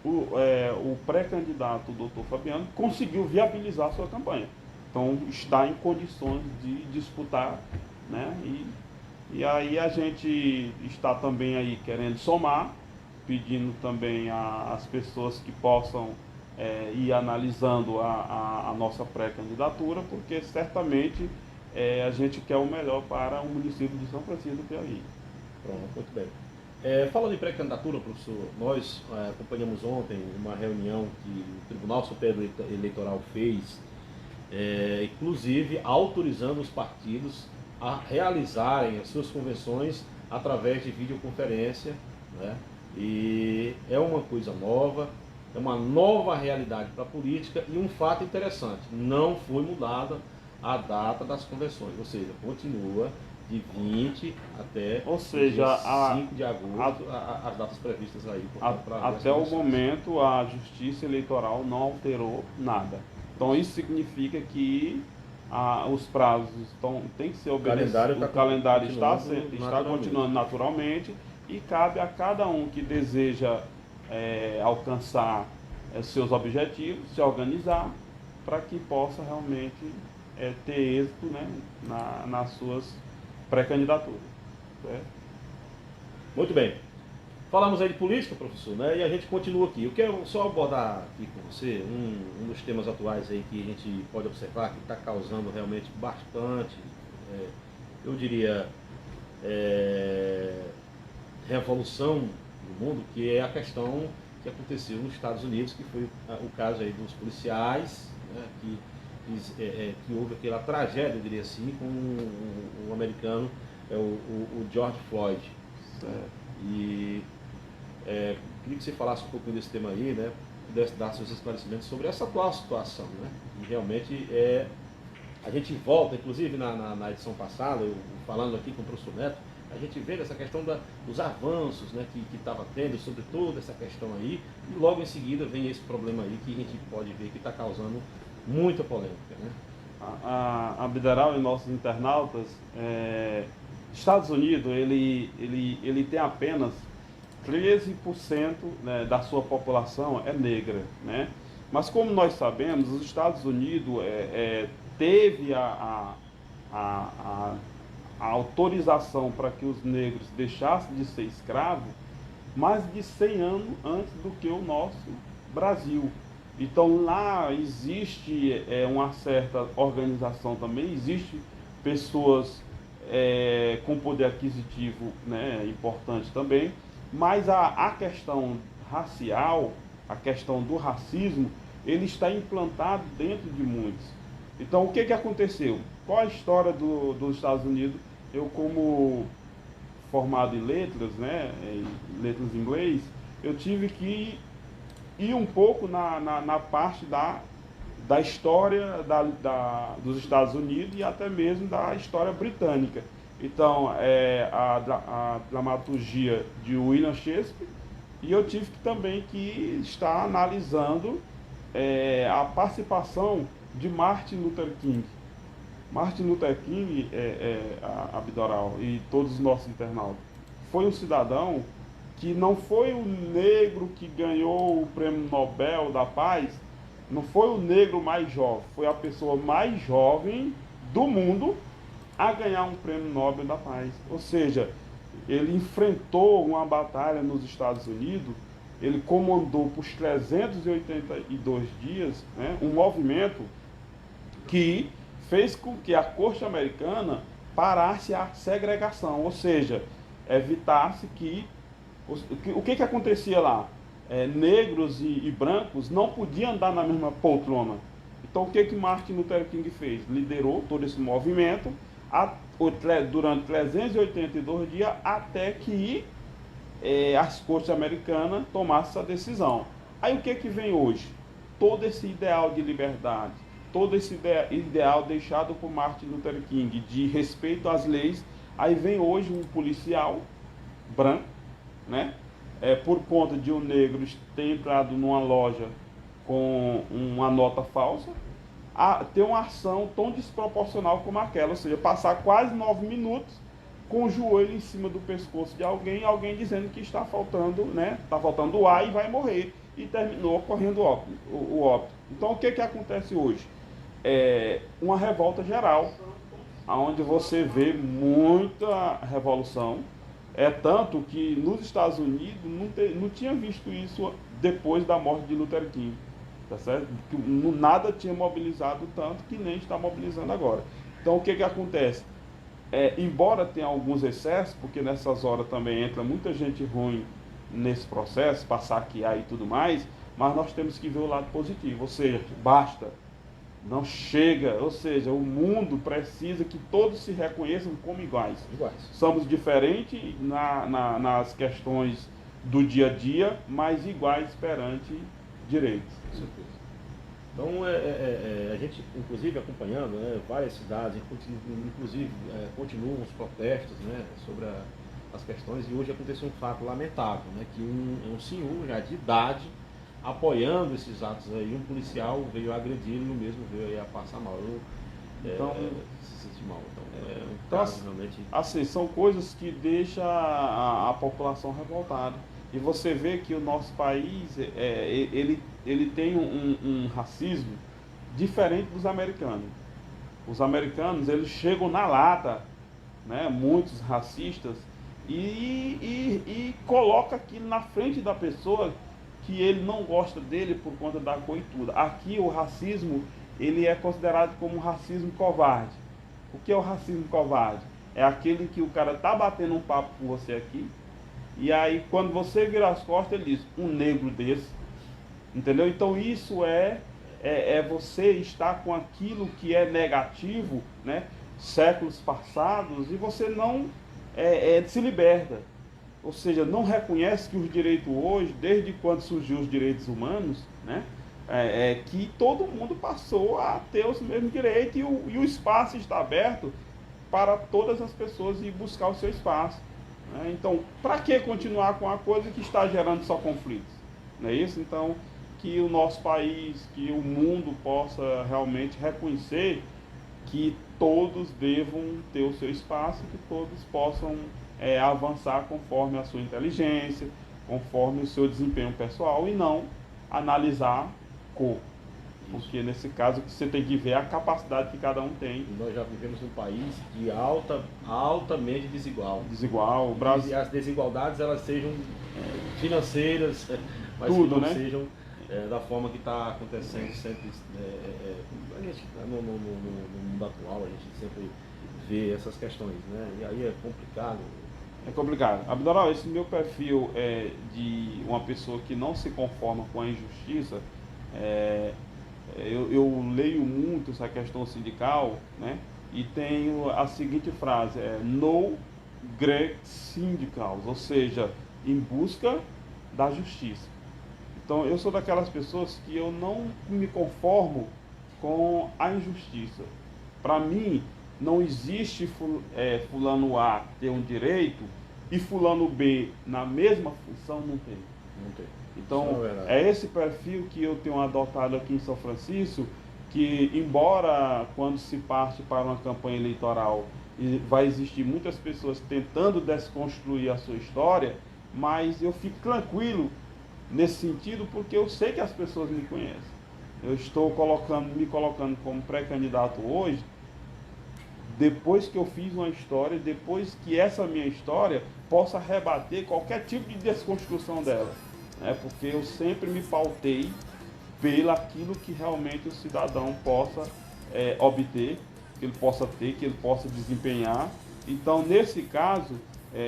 o pré-candidato, o doutor Fabiano, conseguiu viabilizar a sua campanha. Então está em condições de disputar, né? E aí a gente está também aí querendo somar, pedindo também às pessoas que possam ir analisando a nossa pré-candidatura, porque certamente a gente quer o melhor para o município de São Francisco do Piauí. Pronto, muito bem. Falando em pré-candidatura, professor, nós acompanhamos ontem uma reunião que o Tribunal Superior Eleitoral fez, inclusive autorizando os partidos a realizarem as suas convenções através de videoconferência, né? E é uma coisa nova, é uma nova realidade para a política e um fato interessante, não foi mudada a data das convenções, ou seja, continua de 20 até Ou seja, 5 de agosto, as datas previstas aí. Até o momento, a Justiça Eleitoral não alterou nada. Então, isso significa que os prazos têm que ser obedecidos. O calendário está continuando naturalmente e cabe a cada um que deseja alcançar seus objetivos, se organizar para que possa realmente ter êxito, né, nas suas pré-candidaturas. Muito bem. Falamos aí de política, professor, né? E a gente continua aqui. Eu quero só abordar aqui com você um dos temas atuais aí que a gente pode observar que está causando realmente bastante, eu diria, revolução no mundo, que é a questão que aconteceu nos Estados Unidos, que foi o caso aí dos policiais, né, que houve aquela tragédia, eu diria assim, com o americano, o George Floyd. E queria que você falasse um pouquinho desse tema aí, né? Pudesse dar seus esclarecimentos sobre essa atual situação, né? E realmente a gente volta, inclusive na edição passada, eu falando aqui com o professor Neto, a gente vê essa questão dos avanços, né, que estava tendo sobre toda essa questão aí, e logo em seguida vem esse problema aí que a gente pode ver que está causando muita polêmica, né? Abderal e nossos internautas, Estados Unidos ele tem apenas 13%, né, da sua população é negra, né? Mas como nós sabemos, os Estados Unidos teve a autorização para que os negros deixassem de ser escravos mais de 100 anos antes do que o nosso Brasil. Então lá existe uma certa organização também, existe pessoas com poder aquisitivo, né, importante também, mas a questão racial, a questão do racismo, ele está implantado dentro de muitos. Então o que aconteceu? Qual a história dos Estados Unidos? Eu, como formado em letras, né, em letras em inglês, eu tive que ir um pouco na parte da história dos Estados Unidos e até mesmo da história britânica. Então, a dramaturgia de William Shakespeare, e eu tive também que estar analisando a participação de Martin Luther King. Martin Luther King, Abdoral, e todos os nossos internautas, foi um cidadão que não foi o negro que ganhou o Prêmio Nobel da Paz, não foi o negro mais jovem, foi a pessoa mais jovem do mundo a ganhar um Prêmio Nobel da Paz. Ou seja, ele enfrentou uma batalha nos Estados Unidos, ele comandou por 382 dias, né, um movimento que fez com que a corte americana parasse a segregação, ou seja, evitasse que... O que acontecia lá? Negros e brancos não podiam andar na mesma poltrona. Então o que Martin Luther King fez? Liderou todo esse movimento durante 382 dias até que as cortes americanas tomassem essa decisão. Aí o que vem hoje? Todo esse ideal de liberdade, todo esse ideal deixado por Martin Luther King de respeito às leis, aí vem hoje um policial branco, né? Por conta de um negro ter entrado numa loja com uma nota falsa, ter uma ação tão desproporcional como aquela, ou seja, passar quase 9 minutos com o joelho em cima do pescoço de alguém dizendo que está faltando, né? Está faltando ar e vai morrer, e terminou ocorrendo o óbito. Então o que acontece hoje? Uma revolta geral, onde você vê muita revolução. Tanto que nos Estados Unidos não tinha visto isso depois da morte de Luther King, tá certo? Que nada tinha mobilizado tanto que nem está mobilizando agora. Então o que acontece? embora tenha alguns excessos, porque nessas horas também entra muita gente ruim nesse processo, para saquear e tudo mais, mas nós temos que ver o lado positivo, ou seja, basta, não chega, ou seja, o mundo precisa que todos se reconheçam como iguais. Somos diferentes nas questões do dia a dia, mas iguais perante direitos. Com certeza. Então, a gente, inclusive, acompanhando, né, várias cidades, inclusive, continuam os protestos, né, sobre as questões, e hoje aconteceu um fato lamentável, né, que um senhor já de idade, apoiando esses atos aí, um policial veio agredir e o mesmo veio aí a passar mal. Se sentir mal. Então, caso realmente... assim, são coisas que deixam a população revoltada. E você vê que o nosso país, ele tem um racismo diferente dos americanos. Os americanos, eles chegam na lata, né, muitos racistas, e coloca aquilo na frente da pessoa que ele não gosta dele por conta da cor e tudo. Aqui o racismo, ele é considerado como um racismo covarde. O que é o racismo covarde? É aquele que o cara tá batendo um papo com você aqui, e aí quando você vira as costas, ele diz, um negro desse. Entendeu? Então isso é você estar com aquilo que é negativo, né, séculos passados, e você não se liberta. Ou seja, não reconhece que os direitos hoje, desde quando surgiu os direitos humanos, né, que todo mundo passou a ter os mesmos direitos, e o espaço está aberto para todas as pessoas ir buscar o seu espaço. Né? Então, para que continuar com a coisa que está gerando só conflitos? Não é isso? Então, que o nosso país, que o mundo possa realmente reconhecer que todos devam ter o seu espaço, que todos possam avançar conforme a sua inteligência, conforme o seu desempenho pessoal, e não analisar cor. Porque nesse caso você tem que ver a capacidade que cada um tem. E nós já vivemos num país de altamente desigual. Desigual, o Brasil... E as desigualdades, elas sejam financeiras, mas tudo, que não né? sejam da forma que está acontecendo sempre. No mundo atual, a gente sempre vê essas questões, né? E aí é complicado. É complicado. Abdallah, esse meu perfil é de uma pessoa que não se conforma com a injustiça. Eu leio muito essa questão sindical, né? E tenho a seguinte frase, no great syndicals, ou seja, em busca da justiça. Então eu sou daquelas pessoas que eu não me conformo com a injustiça. Para mim, não existe fulano A ter um direito e fulano B na mesma função não tem. Não tem. Então, é esse perfil que eu tenho adotado aqui em São Francisco, que embora quando se parte para uma campanha eleitoral, vai existir muitas pessoas tentando desconstruir a sua história, mas eu fico tranquilo nesse sentido porque eu sei que as pessoas me conhecem. Eu estou me colocando como pré-candidato hoje, depois que eu fiz uma história, depois que essa minha história possa rebater qualquer tipo de desconstrução dela. Porque eu sempre me pautei pelo aquilo que realmente o cidadão possa obter, que ele possa ter, que ele possa desempenhar. Então, nesse caso,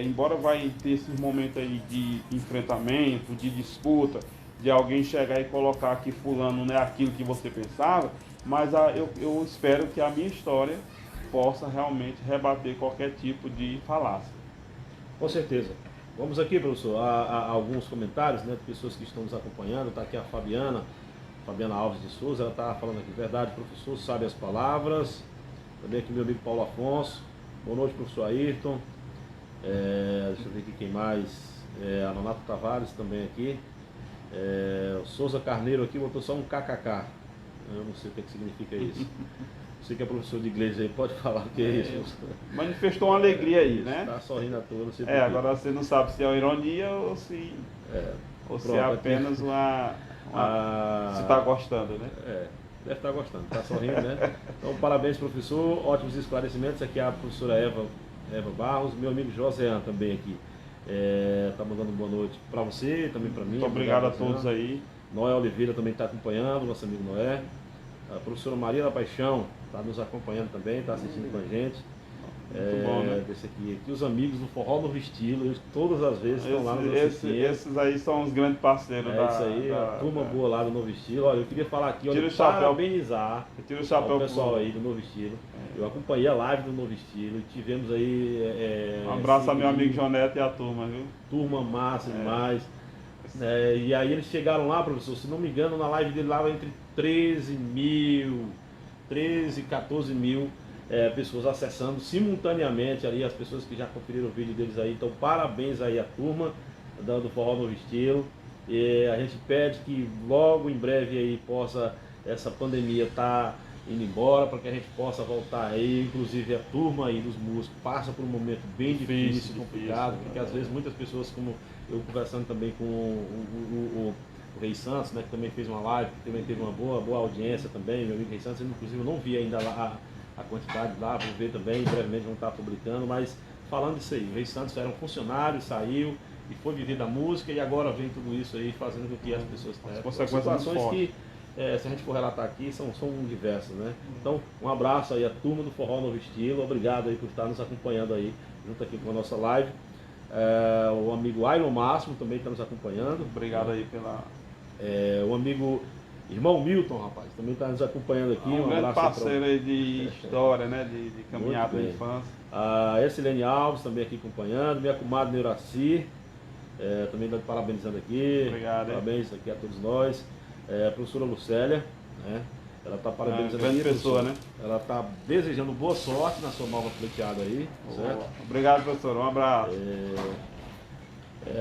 embora vai ter esses momentos aí de enfrentamento, de disputa, de alguém chegar e colocar que fulano não é aquilo que você pensava, mas eu espero que a minha história possa realmente rebater qualquer tipo de falácia. Com certeza. Vamos aqui, professor, a alguns comentários, né, de pessoas que estão nos acompanhando. Está aqui a Fabiana Alves de Souza, ela está falando aqui, verdade, professor, sabe as palavras. Também aqui meu amigo Paulo Afonso. Boa noite, professor Ayrton. Deixa eu ver aqui quem mais. A Nonato Tavares também aqui. O Souza Carneiro aqui botou só um kkk. Eu não sei o que significa isso. Você que é professor de inglês aí, pode falar o que é isso? Manifestou uma alegria aí, né? Está sorrindo à toa, não sei por quê. Agora você não sabe se é uma ironia ou se é apenas uma se está gostando, né? Deve estar gostando, está sorrindo, né? Então, parabéns, professor, ótimos esclarecimentos. Aqui é a professora Eva Barros, meu amigo Joséan também aqui. Está mandando boa noite para você, também para mim. Muito obrigado a todos aí. Noé Oliveira também está acompanhando, nosso amigo Noé. A professora Maria da Paixão está nos acompanhando também, está assistindo com a gente. Muito bom, né? Desse aqui. Aqui os amigos do Forró Novo Estilo, eles todas as vezes estão lá no Novo Estilo. Esses aí são os grandes parceiros Isso aí, a turma boa lá do Novo Estilo. Olha, eu queria falar aqui, olha, parabenizar tiro o chapéu ao pessoal aí do Novo Estilo. Eu acompanhei a live do Novo Estilo e tivemos aí... um abraço a meu amigo Jonete e a turma, viu? Turma massa demais. E aí eles chegaram lá, professor, se não me engano, na live dele lá entre 13 e 14 mil pessoas acessando simultaneamente ali, as pessoas que já conferiram o vídeo deles aí. Então parabéns aí à turma do Forró Novo Estilo. E a gente pede que logo em breve aí possa essa pandemia estar indo embora, para que a gente possa voltar aí, inclusive a turma aí dos músicos passa por um momento bem difícil, complicado, porque às vezes muitas pessoas, como eu conversando também com o Rei Santos, né, que também fez uma live, que também teve uma boa audiência também, meu amigo Rei Santos, inclusive eu não vi ainda lá a quantidade lá, vou ver também, brevemente vão estar publicando, mas falando isso aí, o Rei Santos era um funcionário, saiu e foi viver da música e agora vem tudo isso aí fazendo com que as pessoas tenham situações que, se a gente for relatar aqui, são diversas, né? Então, um abraço aí à turma do Forró Novo Estilo, obrigado aí por estar nos acompanhando aí, junto aqui com a nossa live. O amigo Ailon Máximo também está nos acompanhando. Obrigado aí pela... O amigo irmão Milton, rapaz, também está nos acompanhando aqui. Um grande parceiro aí de história, né? De caminhada da infância. A Essilene Alves também aqui acompanhando, minha comadre Neuraci, também está parabenizando aqui. Obrigado. Parabéns aqui a todos nós. A professora Lucélia, né? Ela está parabenizando grande pessoa, né? Ela está desejando boa sorte na sua nova pleiteada aí, certo? Obrigado, professor. Um abraço.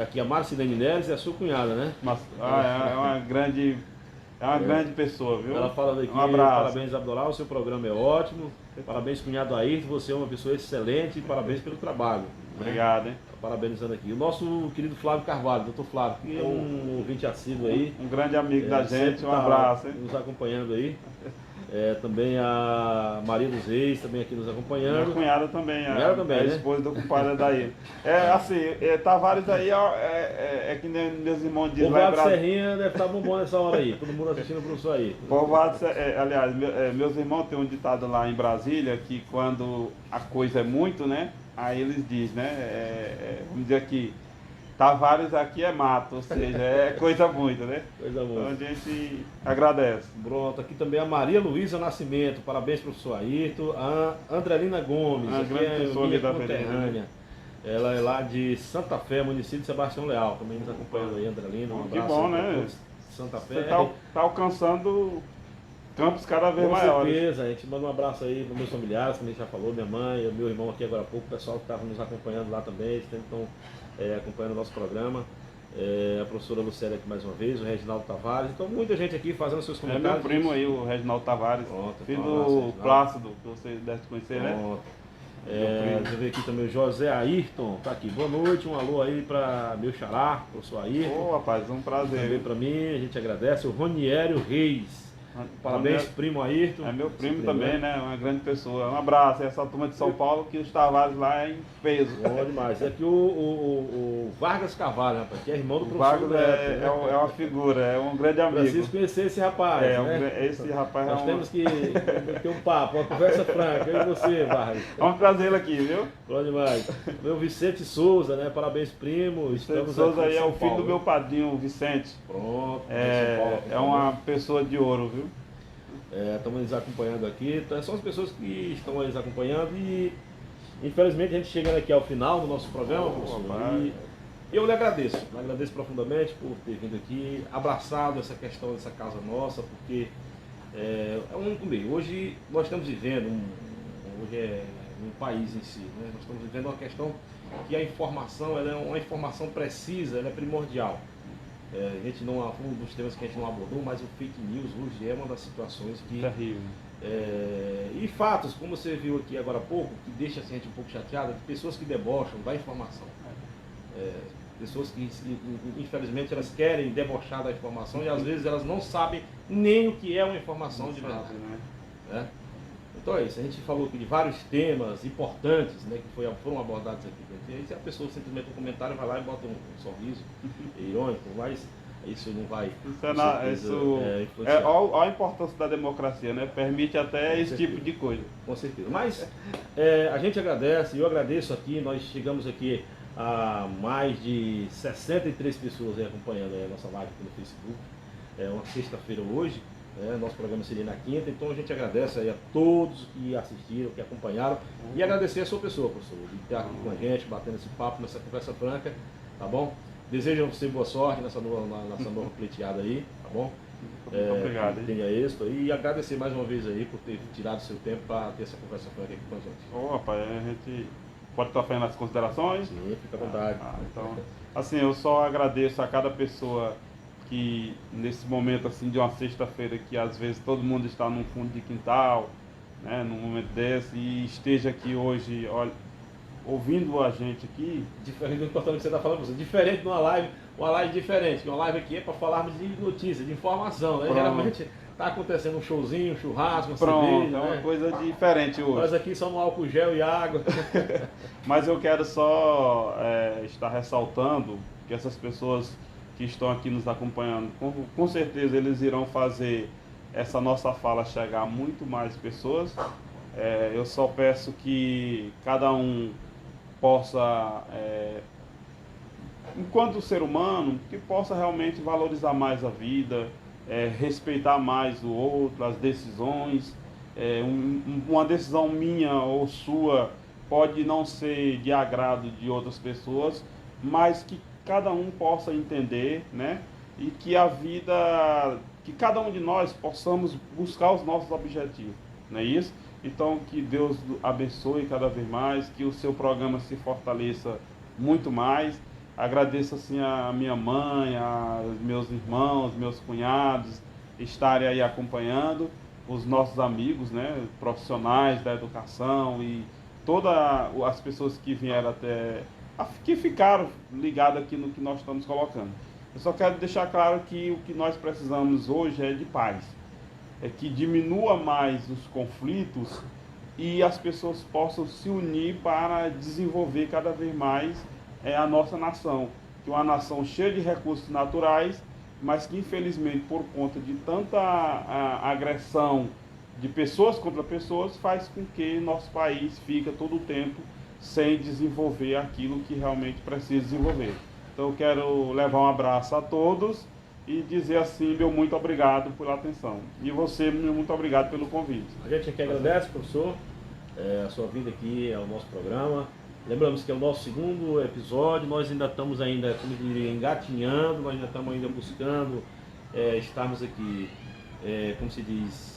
Aqui a Marcilene Neres é a sua cunhada, né? É uma grande pessoa, viu? Ela fala aqui, um abraço. Parabéns, Abdolá, o seu programa é ótimo. Parabéns, cunhado Ayrton, você é uma pessoa excelente e parabéns pelo trabalho. Obrigado, hein? Parabenizando aqui. O nosso querido Flávio Carvalho, doutor Flávio, que é um ouvinte assíduo aí. Um grande amigo da gente, um abraço, hein? Nos acompanhando aí. Também a Maria dos Reis, também aqui nos acompanhando. Minha cunhada também, a esposa do compadre daí. Tavares aí é que nem meus irmãos dizem lá em Povoado Serrinha deve estar bombando nessa hora aí, todo mundo assistindo o professor aí. Povoado, aliás, meus irmãos têm um ditado lá em Brasília, que quando a coisa é muito, né, aí eles dizem, né, vamos dizer aqui, Tavares aqui é mato, ou seja, é coisa muito, né? Coisa muito. Então a gente agradece. Pronto, aqui também a Maria Luísa Nascimento, parabéns professor Ayrton. A Andrelina Gomes, grande pessoa minha da conterrânea. Ela é lá de Santa Fé, município de Sebastião Leal, também nos acompanhando aí, Andrelina. Um abraço. Que bom, né? Santa Fé. Você tá alcançando campos cada vez maiores. Com certeza, a gente manda um abraço aí para meus familiares, como a gente já falou, minha mãe, meu irmão aqui agora há pouco, o pessoal que estava nos acompanhando lá também, eles estão acompanhando o nosso programa. A professora Lucélia aqui mais uma vez, o Reginaldo Tavares, então muita gente aqui fazendo seus comentários. É meu primo aí, o Reginaldo Tavares, filho do Plácido, que você deve conhecer, né? Deixa eu ver aqui também o José Ayrton, tá aqui. Boa noite, um alô aí para meu xará, professor Ayrton. Rapaz, um prazer. Também para mim, a gente agradece. O Roniério Reis. Parabéns, primo Ayrton. É meu primo também, né? Uma grande pessoa. Um abraço. Essa turma de São Paulo, que os Tavares lá é em peso. Bom demais. É aqui o Vargas Carvalho, rapaz, que é irmão do professor. Vargas é uma figura, é um grande amigo. Preciso conhecer esse rapaz. Esse rapaz Nós temos que ter um papo, uma conversa franca, eu e você, Vargas. Vamos trazer ele aqui, viu? Bom demais. Meu Vicente Souza, né? Parabéns, primo. Vicente Souza aí é o filho do meu padrinho, o Vicente. Pronto. É uma pessoa de ouro, viu? Estamos nos acompanhando aqui. Então, são as pessoas que estão nos acompanhando e infelizmente a gente chegando aqui ao final do nosso programa, professor, e eu lhe agradeço profundamente por ter vindo aqui, abraçado essa questão dessa casa nossa, porque hoje nós estamos vivendo um país em si, né? Nós estamos vivendo uma questão que a informação, ela é uma informação precisa, ela é primordial. A gente não, um dos temas que a gente não abordou, mas o fake news hoje é uma das situações que... Terrível. E fatos, como você viu aqui agora há pouco, que deixa a gente um pouco chateada, de pessoas que debocham da informação. Pessoas que, infelizmente, elas querem debochar da informação e às vezes elas não sabem nem o que é uma informação de verdade. Né? Então é isso, a gente falou aqui de vários temas importantes, né, que foram abordados aqui. E aí, se a pessoa simplesmente no comentário vai lá e bota um sorriso irônico, mas isso não vai olha a importância da democracia, né? Permite até esse tipo de coisa. Com certeza. Mas a gente agradece, eu agradeço aqui, nós chegamos aqui a mais de 63 pessoas aí acompanhando a nossa live aqui no Facebook. É uma sexta-feira hoje, nosso programa seria na quinta, então a gente agradece aí a todos que assistiram, que acompanharam, e agradecer a sua pessoa, professor, de estar aqui com a gente, batendo esse papo, nessa conversa franca, tá bom? Desejo a você boa sorte nessa nova pleiteada aí, tá bom? Obrigado. Que tenha êxito e agradecer mais uma vez aí por ter tirado seu tempo para ter essa conversa franca aqui com a gente. Rapaz, a gente pode estar fazendo as considerações? Sim, fica à vontade. Então, assim, eu só agradeço a cada pessoa que nesse momento assim de uma sexta-feira que às vezes todo mundo está num fundo de quintal, né, num momento desse, e esteja aqui hoje, olha, ouvindo a gente aqui. Diferente do importante que você está falando, você, diferente de uma live diferente, que uma live aqui é para falarmos de notícia, de informação, né? Geralmente está acontecendo um showzinho, um churrasco, uma cerveja, é uma coisa diferente hoje. Nós aqui somos álcool gel e água. Mas eu quero só estar ressaltando que essas pessoas que estão aqui nos acompanhando, com certeza eles irão fazer essa nossa fala chegar a muito mais pessoas. Eu só peço que cada um possa, enquanto ser humano, que possa realmente valorizar mais a vida, respeitar mais o outro, as decisões. Uma decisão minha ou sua pode não ser de agrado de outras pessoas, mas que cada um possa entender, né? E que a vida, que cada um de nós possamos buscar os nossos objetivos, não é isso? Então, que Deus abençoe cada vez mais, que o seu programa se fortaleça muito mais. Agradeço assim a minha mãe, aos meus irmãos, meus cunhados estarem aí acompanhando, os nossos amigos, né, profissionais da educação e todas as pessoas que vieram que ficaram ligadas aqui no que nós estamos colocando. Eu só quero deixar claro que o que nós precisamos hoje é de paz. É que diminua mais os conflitos e as pessoas possam se unir para desenvolver cada vez mais a nossa nação. Que é uma nação cheia de recursos naturais, mas que infelizmente por conta de tanta agressão de pessoas contra pessoas, faz com que nosso país fique todo o tempo sem desenvolver aquilo que realmente precisa desenvolver. Então eu quero levar um abraço a todos e dizer assim, meu muito obrigado pela atenção. E você, meu muito obrigado pelo convite. A gente aqui agradece, professor, a sua vinda aqui ao nosso programa. Lembramos que é o nosso segundo episódio, nós ainda estamos como diria, engatinhando, nós ainda estamos ainda buscando estarmos aqui, como se diz,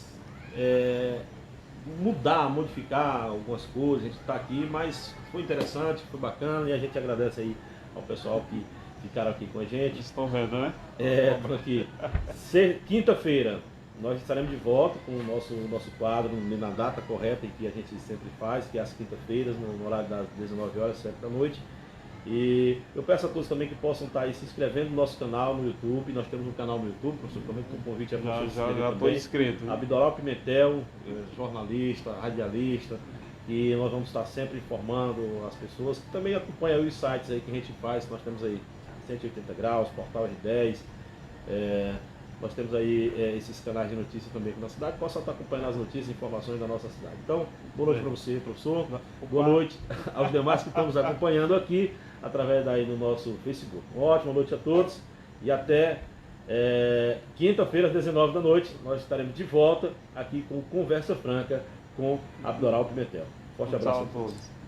modificar algumas coisas, a gente está aqui, mas foi interessante, foi bacana e a gente agradece aí ao pessoal que ficaram aqui com a gente. Estão vendo, né? Estão aqui. Quinta-feira nós estaremos de volta com o nosso quadro na data correta em que a gente sempre faz, que é às quinta-feiras, no horário das 19 horas, 7 da noite. E eu peço a todos também que possam estar aí se inscrevendo no nosso canal no YouTube. Nós temos um canal no YouTube, professor, também com um convite a você. Já estou inscrito. Abdoral Pimentel, jornalista, radialista, e nós vamos estar sempre informando as pessoas que também acompanham os sites aí que a gente faz. Nós temos aí 180 graus, Portal R10, nós temos aí esses canais de notícias também aqui na cidade, possa estar acompanhando as notícias e informações da nossa cidade. Então, boa noite para você, professor, boa noite aos demais que estamos acompanhando aqui, através daí do nosso Facebook. Uma ótima noite a todos e até quinta-feira às 19 da noite, nós estaremos de volta aqui com Conversa Franca com Abdoral Pimentel. Forte abraço a todos.